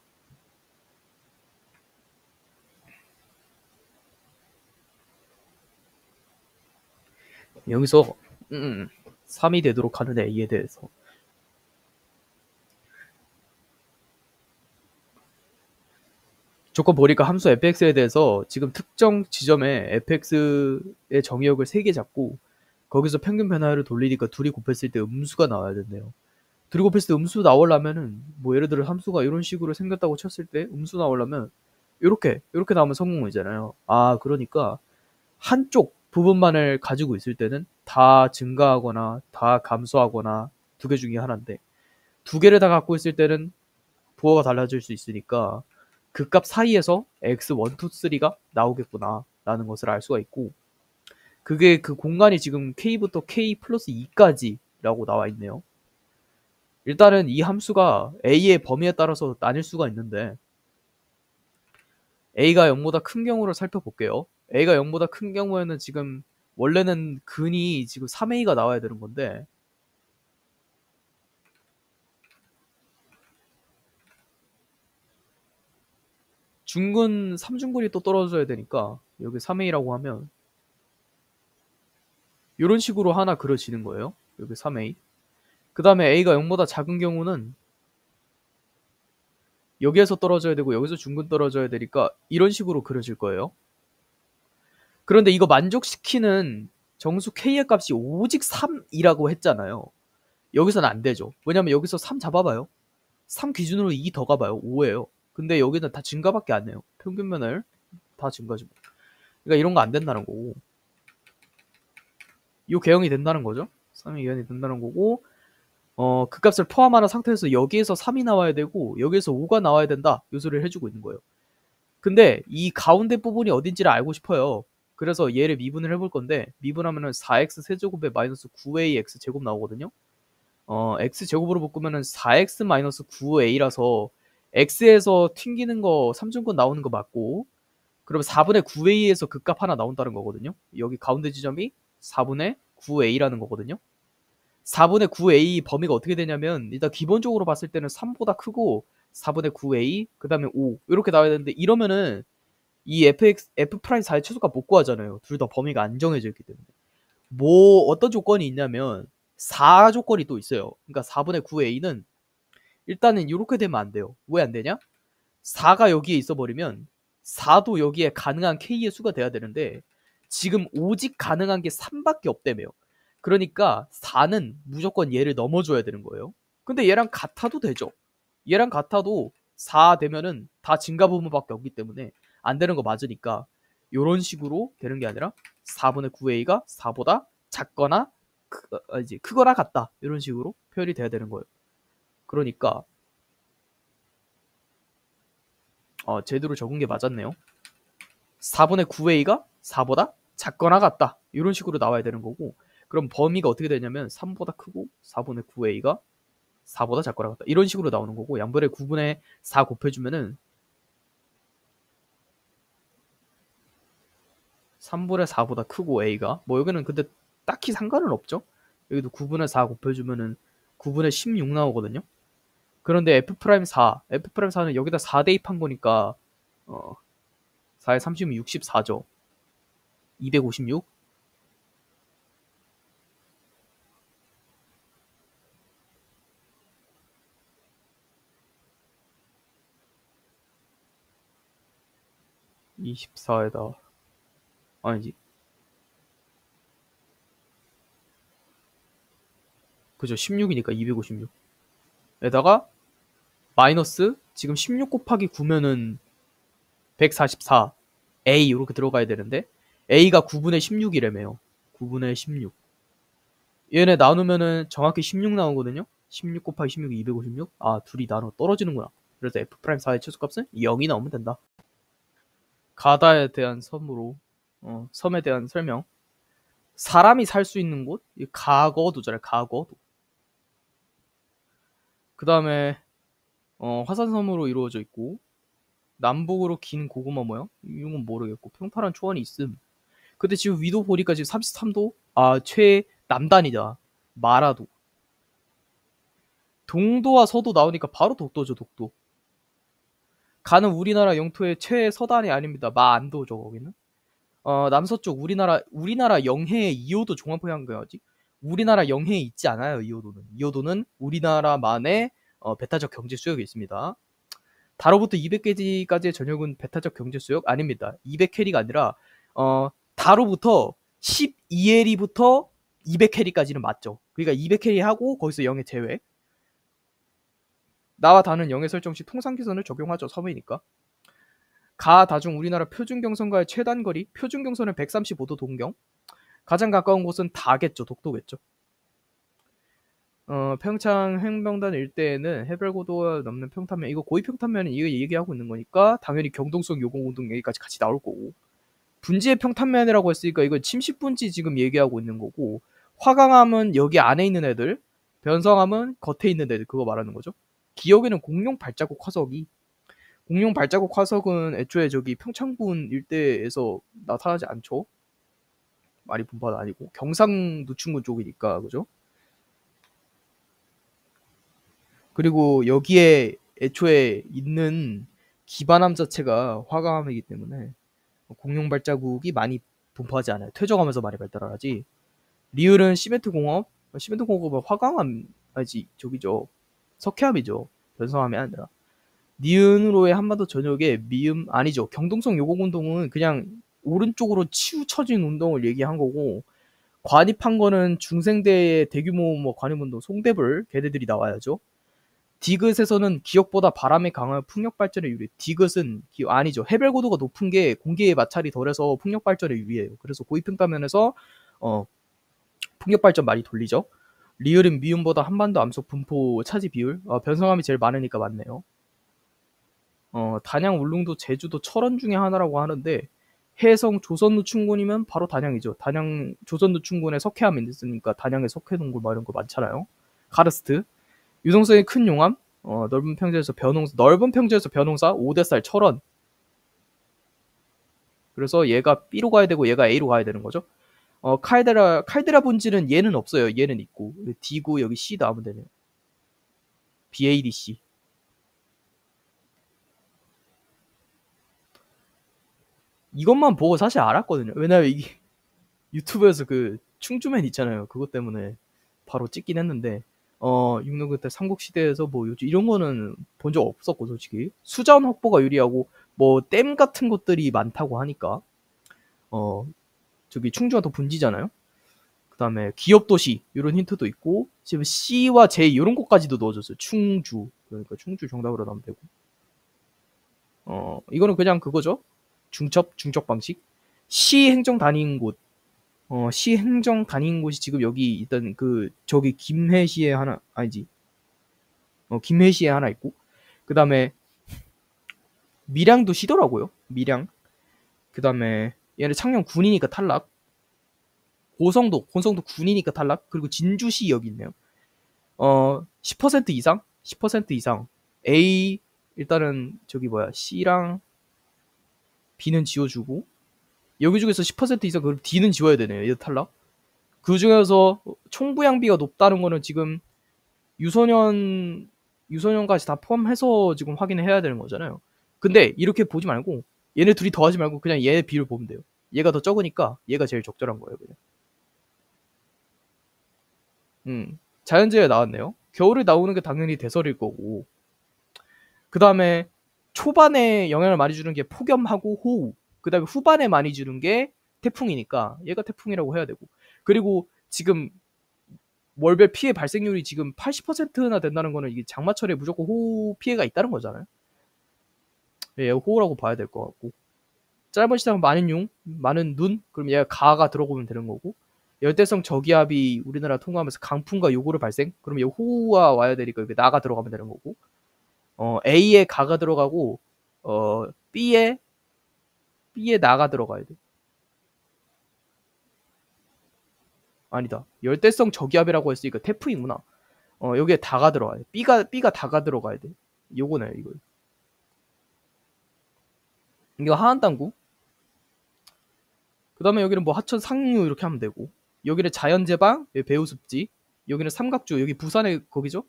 S1: 여기서 3이 되도록 하는 a에 대해서 조건 보니까 함수 fx에 대해서 지금 특정 지점에 fx의 정의역을 3개 잡고 거기서 평균 변화를 돌리니까 둘이 곱했을 때 음수가 나와야 된대요. 둘이 곱했을 때 음수 나오려면은 뭐 예를 들어 함수가 이런 식으로 생겼다고 쳤을 때 음수 나오려면 이렇게 나오면 성공이잖아요. 아, 그러니까 한쪽 부분만을 가지고 있을 때는 다 증가하거나 다 감소하거나 두 개 중에 하나인데 두 개를 다 갖고 있을 때는 부호가 달라질 수 있으니까 그 값 사이에서 x1, 2, 3가 나오겠구나 라는 것을 알 수가 있고 그게 그 공간이 지금 k부터 k 플러스 2까지 라고 나와 있네요. 일단은 이 함수가 a의 범위에 따라서 나뉠 수가 있는데 a가 0보다 큰 경우를 살펴볼게요. a가 0보다 큰 경우에는 지금 원래는 근이 지금 3a가 나와야 되는 건데 중근 3중근이 또 떨어져야 되니까 여기 3a라고 하면 이런 식으로 하나 그려지는 거예요. 여기 3a. 그 다음에 a가 0보다 작은 경우는 여기에서 떨어져야 되고 여기서 중근 떨어져야 되니까 이런 식으로 그려질 거예요. 그런데 이거 만족시키는 정수 k의 값이 오직 3이라고 했잖아요. 여기서는 안 되죠. 왜냐면 여기서 3 잡아봐요. 3 기준으로 2 더 가봐요. 5예요. 근데 여기는 다 증가밖에 안 해요. 평균면을 다 증가죠. 그러니까 이런 거 안 된다는 거고 이 개형이 된다는 거죠. 3이 개형이 된다는 거고 그 값을 포함하는 상태에서 여기에서 3이 나와야 되고 여기에서 5가 나와야 된다. 요 소리를 해주고 있는 거예요. 근데 이 가운데 부분이 어딘지를 알고 싶어요. 그래서 얘를 미분을 해볼 건데 미분하면은 4x 세제곱에 마이너스 9a x 제곱 나오거든요. x 제곱으로 묶으면은 4x 마이너스 9a라서 x에서 튕기는 거 3중근 나오는 거 맞고 그럼 4분의 9a에서 그 값 하나 나온다는 거거든요. 여기 가운데 지점이 4분의 9a라는 거거든요. 4분의 9a 범위가 어떻게 되냐면 일단 기본적으로 봤을 때는 3보다 크고 4분의 9a 그 다음에 5 이렇게 나와야 되는데 이러면은 이 f'4의 최소값 못 구하잖아요. 둘 다 범위가 안 정해져 있기 때문에. 뭐 어떤 조건이 있냐면 4 조건이 또 있어요. 그러니까 4분의 9a는 일단은 이렇게 되면 안 돼요. 왜 안 되냐? 4가 여기에 있어버리면 4도 여기에 가능한 k의 수가 돼야 되는데 지금 오직 가능한 게 3밖에 없다며요. 그러니까 4는 무조건 얘를 넘어줘야 되는 거예요. 근데 얘랑 같아도 되죠. 얘랑 같아도 4 되면은 다 증가 부분밖에 없기 때문에 안 되는 거 맞으니까 이런 식으로 되는 게 아니라 4분의 9a가 4보다 작거나 크거나 같다 이런 식으로 표현이 돼야 되는 거예요. 그러니까 제대로 적은 게 맞았네요. 4분의 9a가 4보다 작거나 같다 이런 식으로 나와야 되는 거고 그럼 범위가 어떻게 되냐면 3보다 크고 4분의 9a가 4보다 작거나 같다 이런 식으로 나오는 거고 양변에 9분의 4 곱해주면은 3분의 4보다 크고 a가 뭐 여기는 근데 딱히 상관은 없죠. 여기도 9분의 4 곱해주면은 9분의 16 나오거든요. 그런데 F'4는 여기다 4 대입한 거니까 4에 30은 64죠. 256 24에다 아니지 그죠 16이니까 256 에다가 마이너스 지금 16 곱하기 9면은 144 A 이렇게 들어가야 되는데 A가 9분의 16이래매요 9분의 16 얘네 나누면은 정확히 16 나오거든요 16 곱하기 16이 256 아 둘이 나눠 떨어지는구나 그래서 F'4의 최소값은 0이 나오면 된다 가다에 대한 섬에 대한 설명 사람이 살 수 있는 곳 가거도잖아요 가거도 그 다음에 화산섬으로 이루어져 있고 남북으로 긴 고구마 모양 이런 건 모르겠고 평탄한 초원이 있음 근데 지금 위도 보니까 지금 33도 최남단이다 마라도 동도와 서도 나오니까 바로 독도죠, 독도. 가는 우리나라 영토의 최서단이 아닙니다. 마안도죠, 거기는. 남서쪽 우리나라 영해의 2호도 종합해양경이지. 우리나라 영해에 있지 않아요, 2호도는. 2호도는 우리나라만의 배타적 경제 수역이 있습니다. 달호부터 200캐리까지의 전역은 배타적 경제 수역 아닙니다. 200캐리가 아니라 달호부터 12캐리부터 200캐리까지는 맞죠. 그러니까 200캐리 하고 거기서 영해 제외. 나와 다는 영해 설정 시 통상기선을 적용하죠. 섬이니까. 가 다중 우리나라 표준경선과의 최단거리. 표준경선은 135도 동경. 가장 가까운 곳은 다겠죠. 독도겠죠. 평창 행명단 일대에는 해발고도가 넘는 평탄면, 이거 고위평탄면은 이거 얘기하고 있는 거니까 당연히 경동성 요공운동 여기까지 같이 나올 거고, 분지의 평탄면이라고 했으니까 이거 침식분지 지금 얘기하고 있는 거고, 화강암은 여기 안에 있는 애들, 변성암은 겉에 있는 애들, 그거 말하는 거죠. 기억에는 공룡 발자국 화석이, 공룡 발자국 화석은 애초에 저기 평창군 일대에서 나타나지 않죠. 말이 분파도 아니고 경상 노충군 쪽이니까, 그죠? 그리고 여기에 애초에 있는 기반함 자체가 화강암이기 때문에 공룡 발자국이 많이 분포하지 않아요. 퇴적하면서 많이 발달하지. 리을은 시멘트 공업, 시멘트 공업은 화강암 아니지, 저기죠, 석회암이죠. 변성암이 아니라. 니은으로의 한반도 전역에 미음 아니죠. 경동성 요공운동은 그냥 오른쪽으로 치우쳐진 운동을 얘기한 거고, 관입한 거는 중생대의 대규모 뭐 관입운동, 송대불 걔네들이 나와야죠. 디귿에서는 기역보다 바람이 강한 풍력 발전에 유리해. 디귿은 아니죠. 해발 고도가 높은 게 공기의 마찰이 덜해서 풍력 발전에 유리해요. 그래서 고위평가면에서 풍력 발전 많이 돌리죠. 리을은 미음보다 한반도 암석 분포 차지 비율, 변성함이 제일 많으니까 맞네요. 단양, 울릉도, 제주도, 철원 중에 하나라고 하는데, 해성 조선노충군이면 바로 단양이죠. 단양 조선노충군에 석회암이 있으니까 단양에 석회동굴 뭐 이런 거 많잖아요. 카르스트. 유동성이 큰 용암, 넓은 평지에서 변홍사, 오대살, 철원. 그래서 얘가 B로 가야 되고 얘가 A로 가야 되는 거죠. 칼데라 본질은 얘는 없어요. 얘는 있고. D고 여기 C 나오면 되네요. BADC. 이것만 보고 사실 알았거든요. 왜냐면 이게 유튜브에서 그 충주맨 있잖아요. 그것 때문에 바로 찍긴 했는데, 육로 그때 삼국시대에서 뭐 이런 거는 본 적 없었고, 솔직히 수자원 확보가 유리하고 뭐 댐 같은 것들이 많다고 하니까, 저기 충주가 더 분지잖아요. 그 다음에 기업도시 이런 힌트도 있고, 지금 C와 J 이런 것까지도 넣어줬어요. 충주, 그러니까 충주 정답으로 나오면 되고, 이거는 그냥 그거죠. 중첩 방식. 시 행정 단위인 곳, 시 행정 단위인 곳이 지금 여기 일단 그 저기 김해시에 하나, 아니지, 김해시에 하나 있고, 그 다음에 밀양도 시더라고요. 밀양. 그 다음에 얘는 창녕 군이니까 탈락. 고성도 군이니까 탈락. 그리고 진주시 여기 있네요. 10% 이상, 10% 이상. A 일단은 저기 뭐야, C랑 B는 지워주고, 여기 중에서 10% 이상, 그럼 D는 지워야 되네요. 얘도 탈락. 그 중에서 총부양비가 높다는 거는 지금 유소년까지 다 포함해서 지금 확인을 해야 되는 거잖아요. 근데 이렇게 보지 말고, 얘네 둘이 더하지 말고 그냥 얘 비를 보면 돼요. 얘가 더 적으니까 얘가 제일 적절한 거예요, 그냥. 자연재해 나왔네요. 겨울에 나오는 게 당연히 대설일 거고, 그 다음에 초반에 영향을 많이 주는 게 폭염하고 호우, 그 다음에 후반에 많이 주는 게 태풍이니까 얘가 태풍이라고 해야 되고, 그리고 지금 월별 피해 발생률이 지금 80%나 된다는 거는 이게 장마철에 무조건 호우 피해가 있다는 거잖아요. 예, 호우라고 봐야 될 것 같고, 짧은 시간 많은 많은 눈, 그럼 얘가 가가 들어오면 되는 거고, 열대성 저기압이 우리나라 통과하면서 강풍과 요구를 발생, 그럼 얘 호우가 와야 되니까 여기 나가 들어가면 되는 거고, A에 가가 들어가고, B에 나가 들어가야 돼. 아니다. 열대성 저기압이라고 했으니까 태풍이구나. 여기에 다가 들어가야 돼. B가 다가 들어가야 돼. 요거네, 이거. 이거 하한당구. 그 다음에 여기는 뭐 하천 상류 이렇게 하면 되고, 여기는 자연재방, 배우습지, 여기는 삼각주, 여기 부산의 거기죠?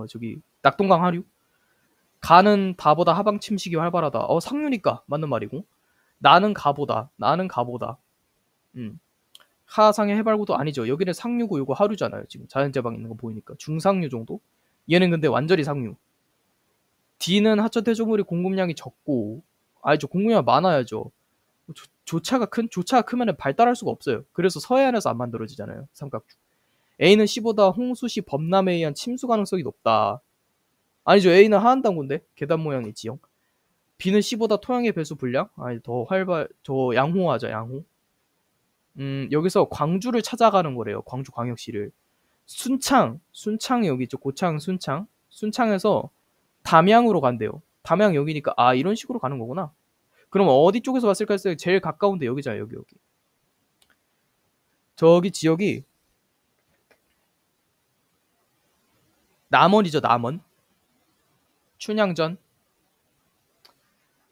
S1: 저기 낙동강 하류. 가는 다보다 하방 침식이 활발하다. 상류니까 맞는 말이고. 나는 가보다. 나는 가보다. 하상의 해발고도 아니죠. 여기는 상류고 요거 하류잖아요. 지금 자연재방 있는 거 보이니까. 중상류 정도? 얘는 근데 완전히 상류. D는 하천 대조물이 공급량이 적고, 알죠? 공급량이 많아야죠. 조차가 크면은 발달할 수가 없어요. 그래서 서해안에서 안 만들어지잖아요. 삼각주. A는 C보다 홍수시 범람에 의한 침수 가능성이 높다. 아니죠. A는 하한당구인데 계단 모양의 지형. B는 C보다 토양의 배수 분량. 아니 저 양호하죠. 양호. 여기서 광주를 찾아가는 거래요. 광주 광역시를. 순창이 여기 있죠. 고창 순창에서 담양으로 간대요. 담양 여기니까 이런 식으로 가는 거구나. 그럼 어디 쪽에서 왔을까 했어요. 제일 가까운데 여기잖아요. 여기. 저기 지역이 남원이죠. 남원. 춘향전.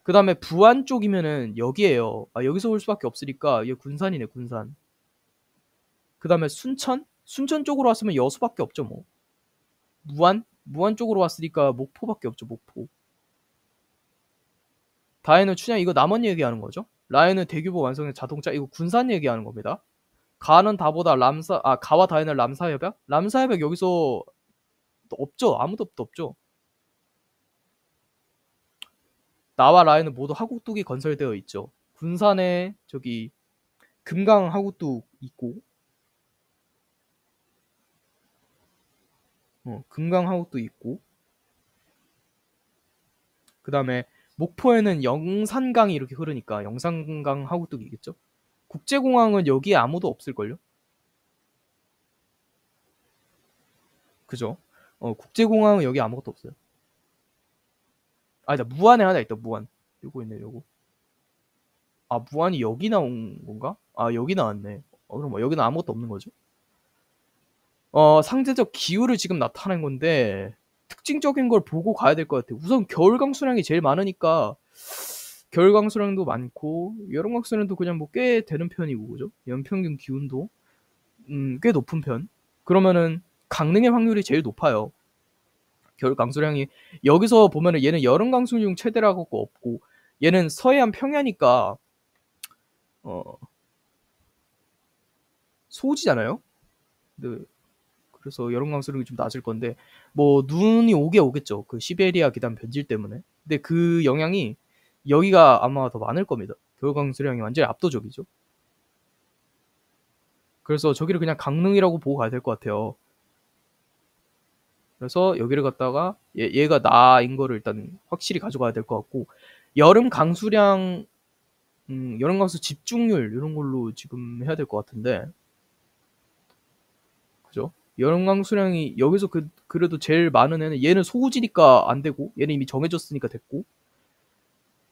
S1: 그 다음에 부안 쪽이면은 여기에요. 여기서 올 수밖에 없으니까 이게 군산이네. 군산. 그 다음에 순천 쪽으로 왔으면 여수밖에 없죠. 뭐 무안 쪽으로 왔으니까 목포밖에 없죠. 목포. 다혜는 춘향. 이거 남원 얘기하는 거죠. 라인은 대규모 완성의 자동차. 이거 군산 얘기하는 겁니다. 가는 다보다 가와 다혜는 람사협약. 람사협약 여기서 없죠. 아무도 없죠. 나와 라인은 모두 하국둑이 건설되어 있죠. 군산에 저기 금강 하국둑 있고, 금강 하국둑 있고, 그 다음에 목포에는 영산강이 이렇게 흐르니까 영산강 하국둑이 있겠죠. 국제공항은 여기에 아무도 없을걸요. 그죠? 국제공항은 여기 아무것도 없어요. 아니다, 무안에 하나 있다. 무안. 요거 있네. 요거. 무안이 여기 나온 건가? 여기 나왔네. 그럼 여기는 아무것도 없는 거죠. 상대적 기후를 지금 나타낸 건데 특징적인 걸 보고 가야 될 것 같아요. 우선 겨울 강수량이 제일 많으니까 겨울 강수량도 많고 여름 강수량도 그냥 뭐 꽤 되는 편이고, 그죠? 연평균 기온도 꽤 높은 편. 그러면은 강릉의 확률이 제일 높아요. 겨울 강수량이 여기서 보면은 얘는 여름 강수량 최대라고 없고, 얘는 서해안 평야니까 소지잖아요. 근데 그래서 여름 강수량이 좀 낮을 건데, 뭐 눈이 오겠죠. 그 시베리아 기단 변질 때문에. 근데 그 영향이 여기가 아마 더 많을 겁니다. 겨울 강수량이 완전히 압도적이죠. 그래서 저기를 그냥 강릉이라고 보고 가야 될 것 같아요. 그래서 여기를 갖다가 얘가 나인 거를 일단 확실히 가져가야 될 것 같고, 여름 강수량, 여름 강수 집중률 이런 걸로 지금 해야 될 것 같은데, 그죠? 여름 강수량이 여기서 그래도 제일 많은 애는, 얘는 소우지니까 안 되고, 얘는 이미 정해졌으니까 됐고,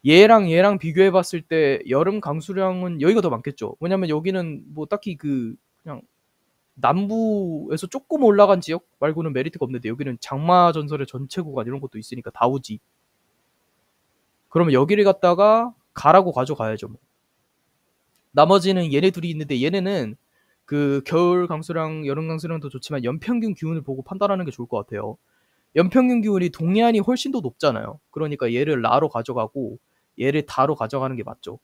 S1: 얘랑 비교해봤을 때 여름 강수량은 여기가 더 많겠죠. 왜냐면 여기는 뭐 딱히 그냥 남부에서 조금 올라간 지역 말고는 메리트가 없는데, 여기는 장마 전설의 전체 구간 이런 것도 있으니까 다 오지. 그러면 여기를 갖다가 가라고 가져가야죠. 뭐. 나머지는 얘네 둘이 있는데, 얘네는 그 겨울 강수량, 여름 강수량도 좋지만 연평균 기온을 보고 판단하는 게 좋을 것 같아요. 연평균 기온이 동해안이 훨씬 더 높잖아요. 그러니까 얘를 라로 가져가고 얘를 다로 가져가는 게 맞죠.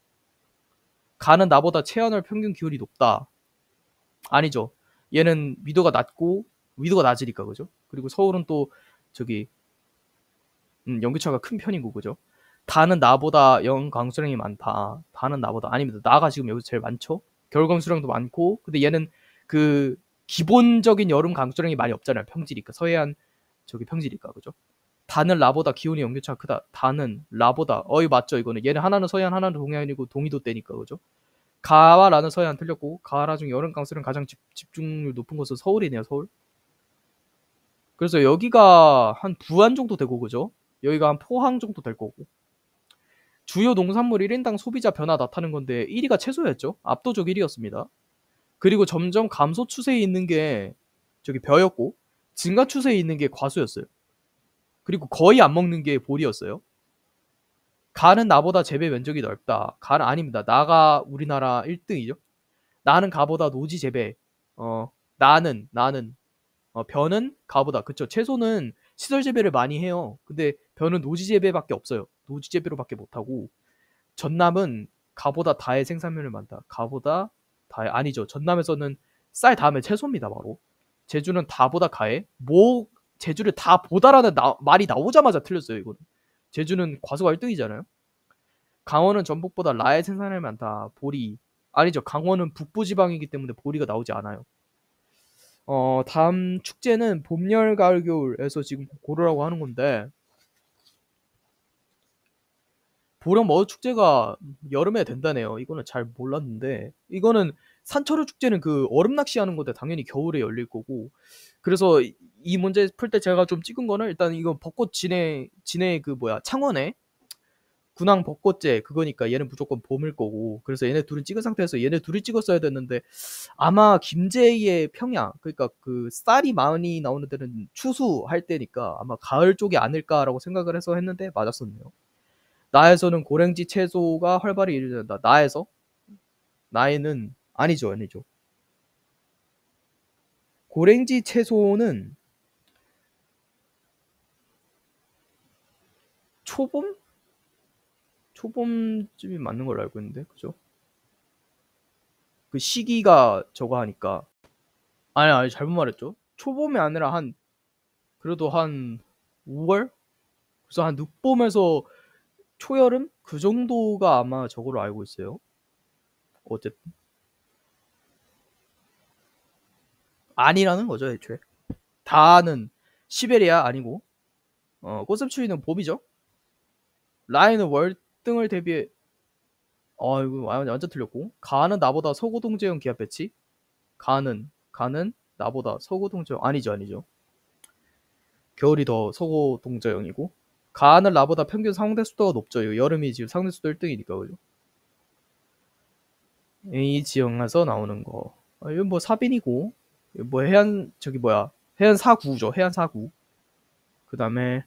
S1: 가는 나보다 최연월 평균 기온이 높다. 아니죠. 얘는 위도가 낮으니까, 그죠? 그리고 서울은 또 저기 연기차가 큰 편이고, 그죠? 다는 나보다 영 강수량이 많다. 다는 나보다 아닙니다. 나가 지금 여기서 제일 많죠. 겨울 강수량도 많고, 근데 얘는 그 기본적인 여름 강수량이 많이 없잖아요. 평지니까, 서해안 저기 평지니까, 그죠? 다는 라보다 기온이 연기차가 크다. 다는 라보다, 이거 맞죠? 이거는 얘는 하나는 서해안, 하나는 동해안이고 동이도 때니까, 그죠? 가와 라는 서해안 틀렸고, 가라 중 여름 강수량 가장 집중률 높은 곳은 서울이네요. 서울. 그래서 여기가 한 부안 정도 되고, 그죠? 여기가 한 포항 정도 될 거고. 주요 농산물 1인당 소비자 변화 나타낸 건데 1위가 채소였죠. 압도적 1위였습니다. 그리고 점점 감소 추세에 있는 게 저기 벼였고, 증가 추세에 있는 게 과수였어요. 그리고 거의 안 먹는 게 보리였어요. 가는 나보다 재배 면적이 넓다. 가는 아닙니다. 나가 우리나라 1등이죠. 나는 가보다 노지 재배. 나는 벼는 가보다. 그쵸. 채소는 시설 재배를 많이 해요. 근데 벼는 노지 재배밖에 없어요. 노지 재배로밖에 못하고, 전남은 가보다 다의 생산량을 많다. 가보다 다의 아니죠. 전남에서는 쌀 다음에 채소입니다. 바로. 제주는 다보다 가에. 제주를 다 보다라는 말이 나오자마자 틀렸어요. 이거는. 제주는 과수가 1등이잖아요. 강원은 전북보다 라의 생산량이 많다. 보리. 아니죠. 강원은 북부지방이기 때문에 보리가 나오지 않아요. 다음 축제는 봄, 여름, 가을, 겨울에서 지금 고르라고 하는 건데, 보령 머드 축제가 여름에 된다네요. 이거는 잘 몰랐는데, 이거는 산철우 축제는 그 얼음 낚시하는 건데 당연히 겨울에 열릴 거고, 그래서 이 문제 풀 때 제가 좀 찍은 거는 일단 이거 벚꽃 진해 그 뭐야 창원에 군항 벚꽃제 그거니까 얘는 무조건 봄일 거고, 그래서 얘네 둘은 찍은 상태에서 얘네 둘이 찍었어야 됐는데, 아마 김제이의 평야, 그러니까 그 쌀이 많이 나오는 데는 추수할 때니까 아마 가을 쪽이 아닐까라고 생각을 해서 했는데 맞았었네요. 나에서는 고랭지 채소가 활발히 일어난다. 나에서? 나에는 아니죠, 아니죠. 고랭지 채소는 초봄? 초봄쯤이 맞는 걸로 알고 있는데, 그죠? 그 시기가 저거 하니까. 아니, 잘못 말했죠. 초봄이 아니라 그래도 한 5월? 그래서 한 늦봄에서 초여름? 그 정도가 아마 저거로 알고 있어요. 어쨌든. 아니라는 거죠, 애초에. 다는 시베리아 아니고, 꽃샘추위는 봄이죠. 라인은 월등을 대비해, 이거 완전 틀렸고. 가는 나보다 서구동제형 기압 배치. 가는 나보다 서구동제형, 아니죠, 아니죠. 겨울이 더 서구동제형이고. 가는 나보다 평균 상대 습도가 높죠. 이거 여름이 지금 상대 습도 1등이니까, 그죠? 이 지형에서 나오는 거. 이건 뭐 사빈이고, 뭐 저기 뭐야. 해안 사구죠, 해안 사구. 그 다음에,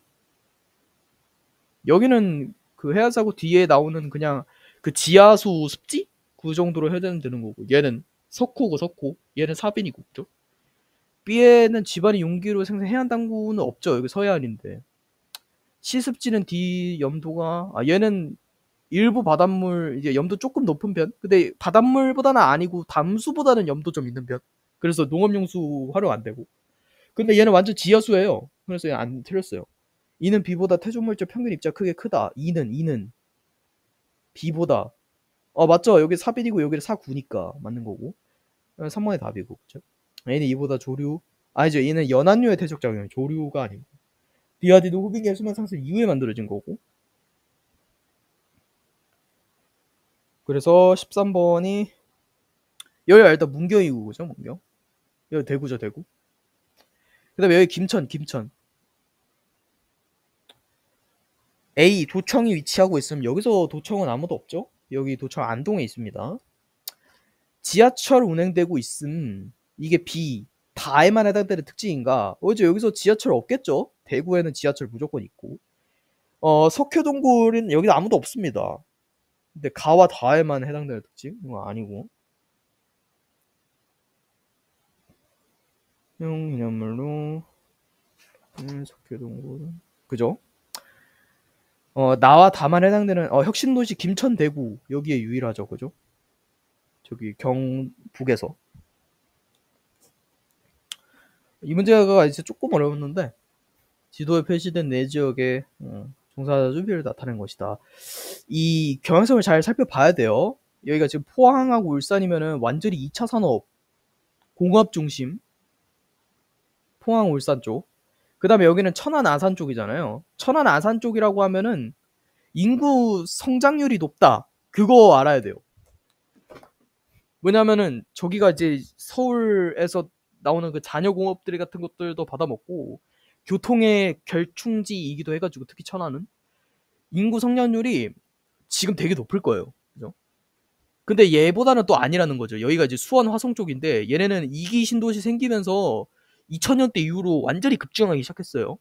S1: 여기는 그 해안 사구 뒤에 나오는 그냥 그 지하수 습지? 그 정도로 해야 되는 거고. 얘는 석호고, 석호. 얘는 사빈이고, 그죠? B에는 집안이 용기로 생산 해안 당구는 없죠. 여기 서해안인데. 시습지는 D 염도가, 얘는 일부 바닷물, 이제 염도 조금 높은 편. 근데 바닷물보다는 아니고 담수보다는 염도 좀 있는 편. 그래서 농업용수 활용 안 되고. 근데 얘는 완전 지하수예요. 그래서 얘는 안 틀렸어요. 이는 B보다 태조물질 평균 입자 크게 크다. 이는 B보다. 맞죠. 여기 사빈이고 여기는 사구니까 맞는 거고. 3번의 답이고, 그쵸? A는 이보다 조류. 아니죠. 얘는 연안류의 태적작용이에요. 조류가 아니고. B와 D도 호빙의 수만 상승 이후에 만들어진 거고. 그래서 13번이 여기 일단 문경이고, 그죠? 문경. 여기 대구죠, 대구. 그 다음에 여기 김천. A, 도청이 위치하고 있으면 여기서 도청은 아무도 없죠? 여기 도청 안동에 있습니다. 지하철 운행되고 있음. 이게 B, 다에만 해당되는 특징인가? 이제 여기서 지하철 없겠죠? 대구에는 지하철 무조건 있고. 석효동굴은 여기도 아무도 없습니다. 근데 가와 다에만 해당되는 특징? 이건 아니고. 기념물로 석효동굴. 그죠? 나와 다만 해당되는 혁신도시 김천 대구 여기에 유일하죠, 그죠? 저기 경북에서. 이 문제가 이제 조금 어려웠는데, 지도에 표시된 네 지역의 종사자 주비를 나타낸 것이다. 이 경향성을 잘 살펴봐야 돼요. 여기가 지금 포항하고 울산이면은 완전히 2차 산업 공업 중심, 포항 울산 쪽. 그 다음에 여기는 천안 아산 쪽이잖아요. 천안 아산 쪽이라고 하면은 인구 성장률이 높다. 그거 알아야 돼요. 왜냐면은 저기가 이제 서울에서 나오는 그 잔여 공업들 같은 것들도 받아먹고 교통의 결충지이기도 해가지고, 특히 천안은 인구 성장률이 지금 되게 높을 거예요. 그죠? 근데 얘보다는 또 아니라는 거죠. 여기가 이제 수원 화성 쪽인데 얘네는 2기 신도시 생기면서 2000년대 이후로 완전히 급증하기 시작했어요.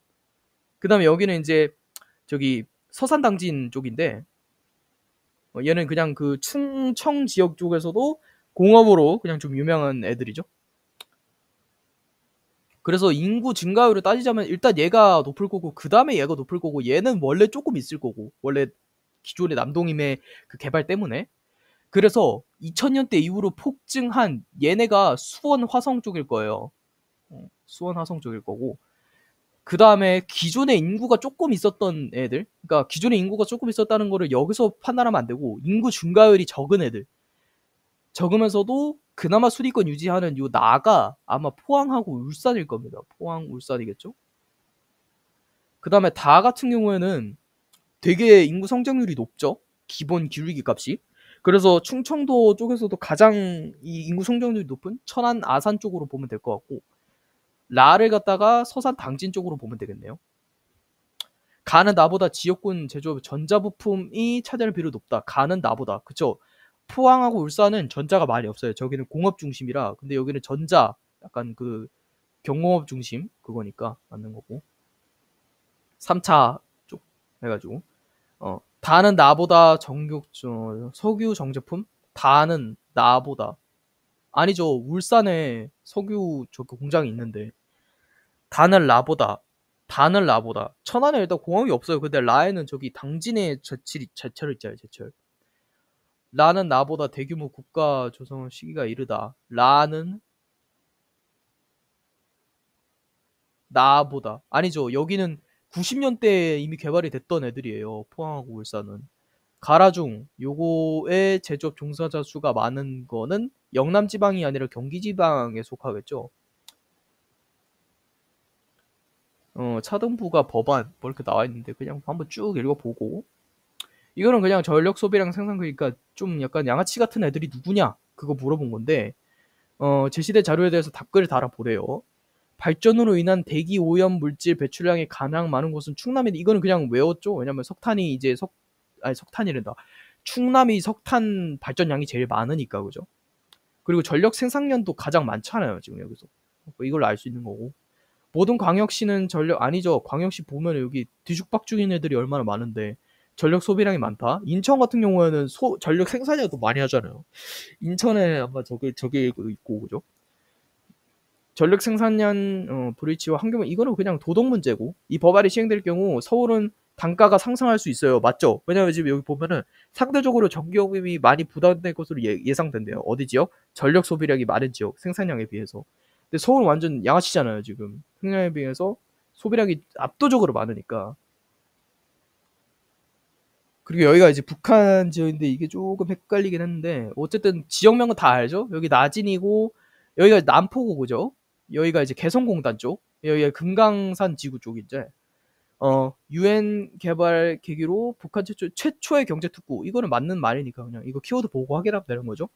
S1: 그 다음에 여기는 이제 저기 서산당진 쪽인데, 얘는 그냥 그 충청 지역 쪽에서도 공업으로 그냥 좀 유명한 애들이죠. 그래서 인구 증가율을 따지자면 일단 얘가 높을 거고 그 다음에 얘가 높을 거고 얘는 원래 조금 있을 거고 원래 기존의 남동임의 그 개발 때문에 그래서 2000년대 이후로 폭증한 얘네가 수원 화성 쪽일 거예요. 수원 화성 쪽일 거고 그 다음에 기존에 인구가 조금 있었던 애들 그러니까 기존에 인구가 조금 있었다는 거를 여기서 판단하면 안 되고 인구 증가율이 적은 애들 적으면서도 그나마 수리권 유지하는 요 나가 아마 포항하고 울산일 겁니다. 포항, 울산이겠죠? 그 다음에 다 같은 경우에는 되게 인구 성장률이 높죠. 기본 기울기 값이. 그래서 충청도 쪽에서도 가장 이 인구 성장률이 높은 천안, 아산 쪽으로 보면 될 것 같고 라를 갖다가 서산, 당진 쪽으로 보면 되겠네요. 가는 나보다 지역군 제조업 전자부품이 차지하는 비율이 높다. 가는 나보다. 그쵸? 포항하고 울산은 전자가 많이 없어요. 저기는 공업 중심이라. 근데 여기는 전자, 약간 그 경공업 중심 그거니까 맞는 거고. 3차 쪽 해가지고 다는 나보다 석유 정제품 다는 나보다 아니죠. 울산에 석유 저 공장이 있는데 다는 라보다 천안에 일단 공항이 없어요. 근데 라에는 저기 당진에 제철 있잖아요. 제철 라는 나보다 대규모 국가 조성 시기가 이르다. 라는 나보다 아니죠. 여기는 90년대에 이미 개발이 됐던 애들이에요. 포항하고 울산은 가라중 요거의 제조업 종사자 수가 많은 거는 영남 지방이 아니라 경기 지방에 속하겠죠. 차등부가 법안 뭐 이렇게 나와 있는데 그냥 한번 쭉 읽어보고 이거는 그냥 전력 소비량 생산 그러니까 좀 약간 양아치 같은 애들이 누구냐 그거 물어본 건데 제시된 자료에 대해서 답글을 달아보래요. 발전으로 인한 대기 오염 물질 배출량이 가장 많은 곳은 충남인데 이거는 그냥 외웠죠. 왜냐면 석탄이 이제 석탄이란다. 충남이 석탄 발전량이 제일 많으니까 그죠. 그리고 전력 생산량도 가장 많잖아요 지금 여기서. 이걸 알 수 있는 거고. 모든 광역시는 전력 아니죠. 광역시 보면 여기 뒤죽박죽인 애들이 얼마나 많은데 전력 소비량이 많다. 인천 같은 경우에는 전력 생산량도 많이 하잖아요. 인천에 아마 저게 있고 그죠. 전력 생산량 불일치와 환경 이거는 그냥 도덕 문제고 이 법안이 시행될 경우 서울은 단가가 상승할 수 있어요. 맞죠? 왜냐면 지금 여기 보면은 상대적으로 전기요금이 많이 부담될 것으로 예상된대요. 어디 지역? 전력 소비량이 많은 지역 생산량에 비해서. 근데 서울은 완전 양아치잖아요. 지금 생산량에 비해서 소비량이 압도적으로 많으니까. 그리고 여기가 이제 북한 지역인데 이게 조금 헷갈리긴 했는데 어쨌든 지역명은 다 알죠? 여기 나진이고 여기가 남포고 그죠? 여기가 이제 개성공단 쪽, 여기가 금강산 지구 쪽 이제 유엔 개발 계기로 북한 최초의 경제 특구 이거는 맞는 말이니까 그냥 이거 키워드 보고 확인하면 되는 거죠.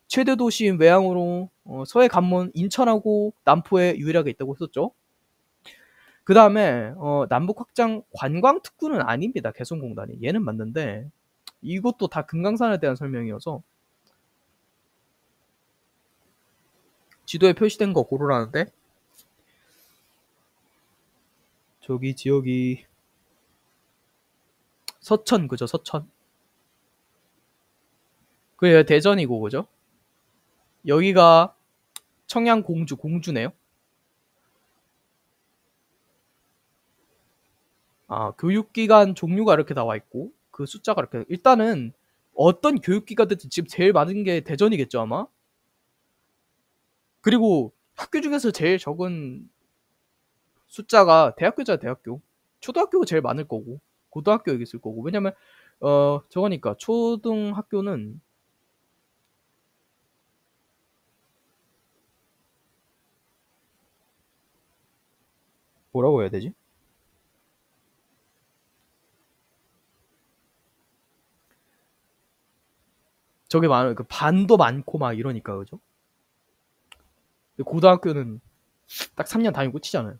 S1: 최대 도시인 외항으로 서해 관문 인천하고 남포에 유일하게 있다고 했었죠. 그 다음에 남북 확장 관광 특구는 아닙니다. 개성공단이 얘는 맞는데 이것도 다 금강산에 대한 설명이어서 지도에 표시된 거 고르라는데 저기 지역이 서천 그죠 서천 그게 대전이고 그죠 여기가 청양 공주네요. 아 교육기관 종류가 이렇게 나와 있고 그 숫자가 이렇게 일단은 어떤 교육기관들도 지금 제일 많은 게 대전이겠죠 아마. 그리고 학교 중에서 제일 적은 숫자가 대학교잖아 대학교. 초등학교가 제일 많을 거고 고등학교 여기 있을 거고 왜냐면 저거니까 초등학교는 뭐라고 해야 되지? 저게 많은 그 반도 많고 막 이러니까 그죠? 고등학교는 딱 3년 다니고 끝이잖아요.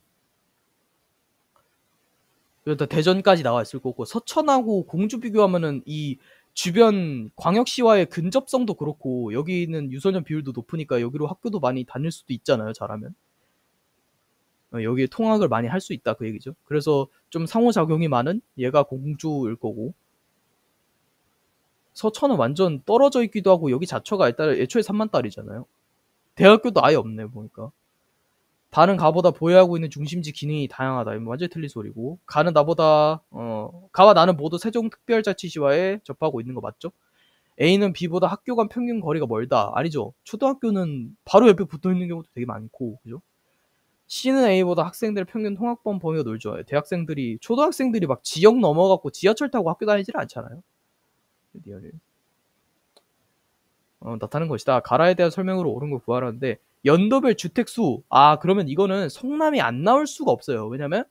S1: 그래서 대전까지 나와 있을 거고 서천하고 공주 비교하면은 이 주변 광역시와의 근접성도 그렇고 여기는 유소년 비율도 높으니까 여기로 학교도 많이 다닐 수도 있잖아요. 잘하면 여기에 통학을 많이 할 수 있다 그 얘기죠. 그래서 좀 상호작용이 많은 얘가 공주일 거고 서천은 완전 떨어져 있기도 하고 여기 자체가 일단 애초에 3만 달이잖아요. 대학교도 아예 없네 보니까. 다는 가보다 보유하고 있는 중심지 기능이 다양하다. 이거 완전히 틀린 소리고. 가는 나보다 가와 나는 모두 세종특별자치시와에 접하고 있는 거 맞죠? A는 B보다 학교 간 평균 거리가 멀다. 아니죠. 초등학교는 바로 옆에 붙어 있는 경우도 되게 많고, 그죠? C는 A보다 학생들 평균 통학번 범위가 넓죠. 대학생들이 초등학생들이 막 지역 넘어갖고 지하철 타고 학교 다니질 않잖아요. 나타나는 것이다. 가라에 대한 설명으로 옳은 걸 구하라는데 연도별 주택수. 그러면 이거는 성남이 안 나올 수가 없어요. 왜냐면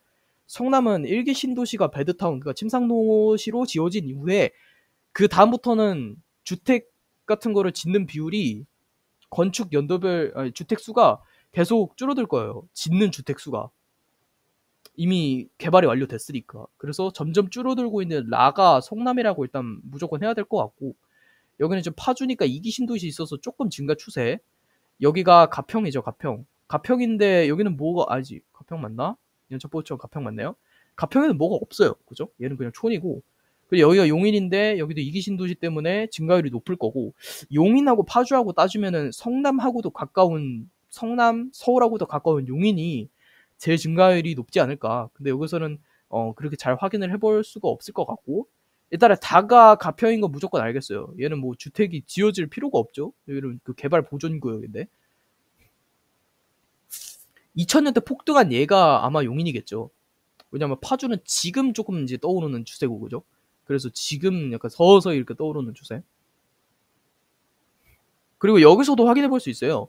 S1: 성남은 1기 신도시가 배드타운, 그러니까 침상도시로 지어진 이후에 그 다음부터는 주택 같은 거를 짓는 비율이 건축 연도별 주택 수가 계속 줄어들 거예요. 짓는 주택 수가 이미 개발이 완료됐으니까. 그래서 점점 줄어들고 있는 라가 성남이라고 일단 무조건 해야 될 것 같고, 여기는 좀 파주니까 2기 신도시 있어서 조금 증가 추세. 여기가 가평이죠. 가평인데 여기는 뭐가 아니지. 가평 맞나? 연천포천 가평 맞나요? 가평에는 뭐가 없어요. 그죠? 얘는 그냥 촌이고. 그리고 여기가 용인인데 여기도 2기 신도시 때문에 증가율이 높을 거고, 용인하고 파주하고 따지면은 성남하고도 가까운, 성남 서울하고도 가까운 용인이 제일 증가율이 높지 않을까. 근데 여기서는 그렇게 잘 확인을 해볼 수가 없을 것 같고, 일단은 다가 가평인 거 무조건 알겠어요. 얘는 뭐 주택이 지어질 필요가 없죠. 여기는 그 개발 보존 구역인데. 2000년대 폭등한 얘가 아마 용인이겠죠. 왜냐면 파주는 지금 조금 이제 떠오르는 추세고, 그죠? 그래서 지금 약간 서서히 이렇게 떠오르는 추세. 그리고 여기서도 확인해 볼 수 있어요.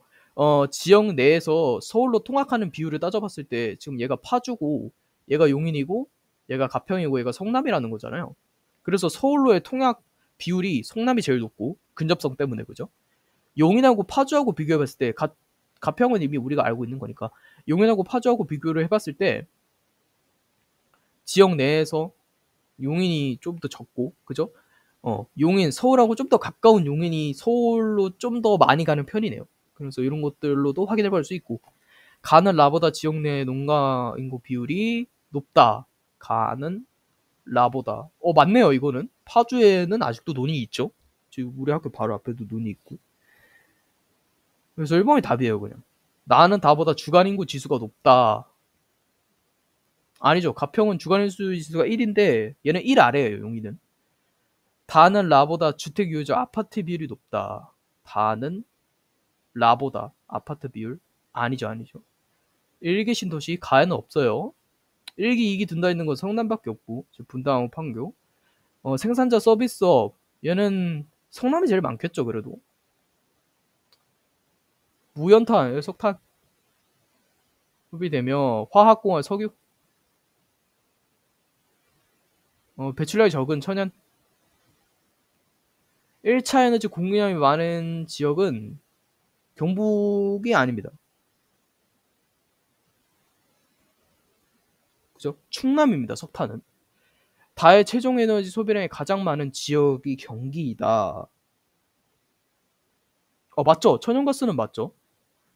S1: 지역 내에서 서울로 통학하는 비율을 따져봤을 때 지금 얘가 파주고, 얘가 용인이고, 얘가 가평이고, 얘가 성남이라는 거잖아요. 그래서 서울로의 통학 비율이 성남이 제일 높고, 근접성 때문에, 그죠? 용인하고 파주하고 비교해봤을 때 가평은 이미 우리가 알고 있는 거니까 용인하고 파주하고 비교를 해봤을 때 지역 내에서 용인이 좀 더 적고, 그죠? 용인, 서울하고 좀 더 가까운 용인이 서울로 좀 더 많이 가는 편이네요. 그래서 이런 것들로도 확인해 볼 수 있고, 가는 라보다 지역 내 농가 인구 비율이 높다. 가는 라보다. 맞네요, 이거는. 파주에는 아직도 논이 있죠. 지금 우리 학교 바로 앞에도 논이 있고. 그래서 1번이 답이에요, 그냥. 나는 다보다 주간 인구 지수가 높다. 아니죠. 가평은 주간 인구 지수가 1인데 얘는 1 아래예요, 용인은. 다는 라보다 주택 유효자 아파트 비율이 높다. 다는 라보다 아파트 비율? 아니죠. 1기 신도시 가에는 없어요. 1기, 2기 든다 있는 건 성남밖에 없고, 분당하고 판교. 생산자 서비스업. 얘는 성남이 제일 많겠죠, 그래도. 무연탄, 석탄 소비되며 화학공학, 석유, 배출량이 적은 천연. 1차 에너지 공급량이 많은 지역은 경북이 아닙니다. 그죠? 충남입니다. 석탄은. 다의 최종 에너지 소비량이 가장 많은 지역이 경기이다. 맞죠? 천연가스는 맞죠?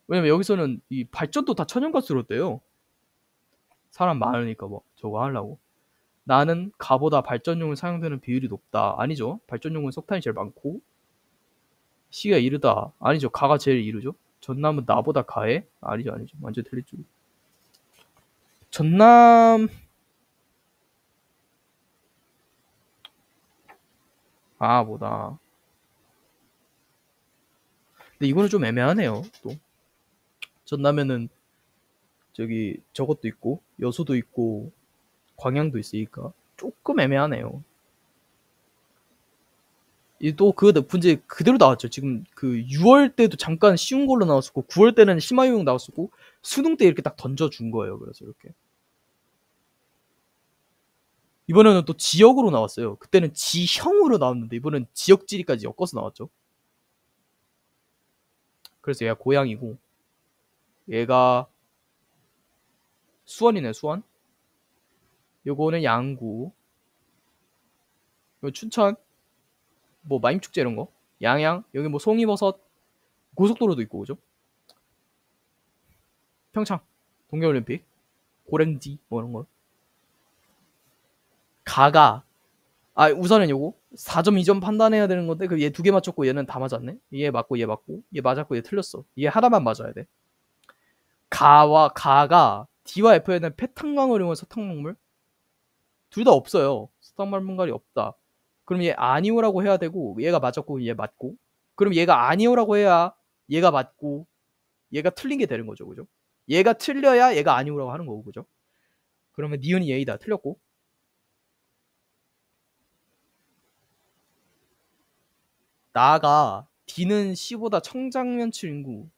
S1: 왜냐면 여기서는 이 발전도 다 천연가스로 떼요. 사람 많으니까 뭐 저거 하려고. 나는 가보다 발전용을 사용되는 비율이 높다. 아니죠. 발전용은 석탄이 제일 많고. C가 이르다. 아니죠. 가가 제일 이르죠. 전남은 나보다 가해? 아니죠. 완전 틀린 쪽. 전남 뭐다. 근데 이거는 좀 애매하네요. 또 전남에는 저것도 있고 여수도 있고 광양도 있으니까 조금 애매하네요. 또 그 문제 그대로 나왔죠. 지금 그 6월 때도 잠깐 쉬운 걸로 나왔었고 9월 때는 심화유형 나왔었고 수능 때 이렇게 딱 던져준 거예요. 그래서 이렇게 이번에는 또 지역으로 나왔어요. 그때는 지형으로 나왔는데 이번엔 지역지리까지 엮어서 나왔죠. 그래서 얘가 고양이고 얘가 수원이네. 수원. 요거는 양구. 요 춘천. 뭐 마임축제 이런 거. 양양. 여기 뭐 송이버섯. 고속도로도 있고, 그죠? 평창. 동계올림픽. 고랭지 뭐 이런 거. 가가. 우선은 요거 4점 2점 판단해야 되는 건데 얘 두 개 맞췄고 얘는 다 맞았네. 얘 맞고 얘 맞았고 얘 틀렸어. 얘 하나만 맞아야 돼. 가가 D와 F에는 패탄광을 이용한 서탕물물 둘 다 없어요. 서탕물문갈이 없다. 그럼 얘 아니오라고 해야 되고 얘가 맞았고 얘 맞고 그럼 얘가 아니오라고 해야 얘가 맞고 얘가 틀린 게 되는 거죠. 그죠? 얘가 틀려야 얘가 아니오라고 하는 거고. 그죠? 그러면 니은이 A다. 틀렸고 나가 D는 C보다 청장면출 인구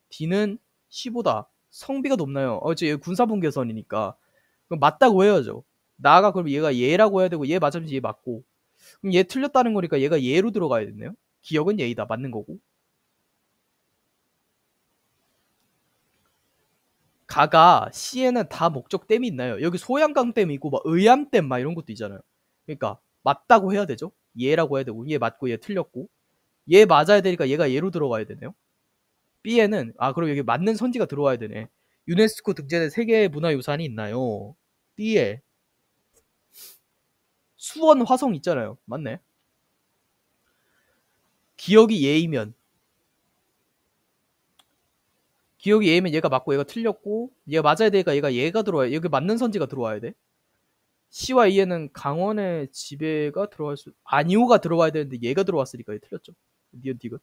S1: D는 C보다 성비가 높나요? 어째 얘 군사분계선이니까 그럼 맞다고 해야죠. 나가 그럼 얘가 얘라고 해야 되고 얘 맞으면 얘 맞고 그럼 얘 틀렸다는 거니까 얘가 얘로 들어가야 되네요. 기억은 얘이다. 맞는 거고 가가 C에는 다 목적댐이 있나요? 여기 소양강댐이 있고 막 의암댐 막 이런 것도 있잖아요. 그러니까 맞다고 해야 되죠. 얘라고 해야 되고 얘 맞고 얘 틀렸고 얘 맞아야 되니까 얘가 얘로 들어가야 되네요. B에는 그럼 여기 맞는 선지가 들어와야 되네. 유네스코 등재된 세계 문화유산이 있나요? B에 수원 화성 있잖아요. 맞네. 기억이 얘이면 얘가 맞고 얘가 틀렸고 얘가 맞아야 되니까 얘가 들어와야 여기 맞는 선지가 들어와야 돼. C와 E에는 강원의 지배가 들어갈 수 아니오가 들어와야 되는데 얘가 들어왔으니까 얘 틀렸죠. 니은 디귿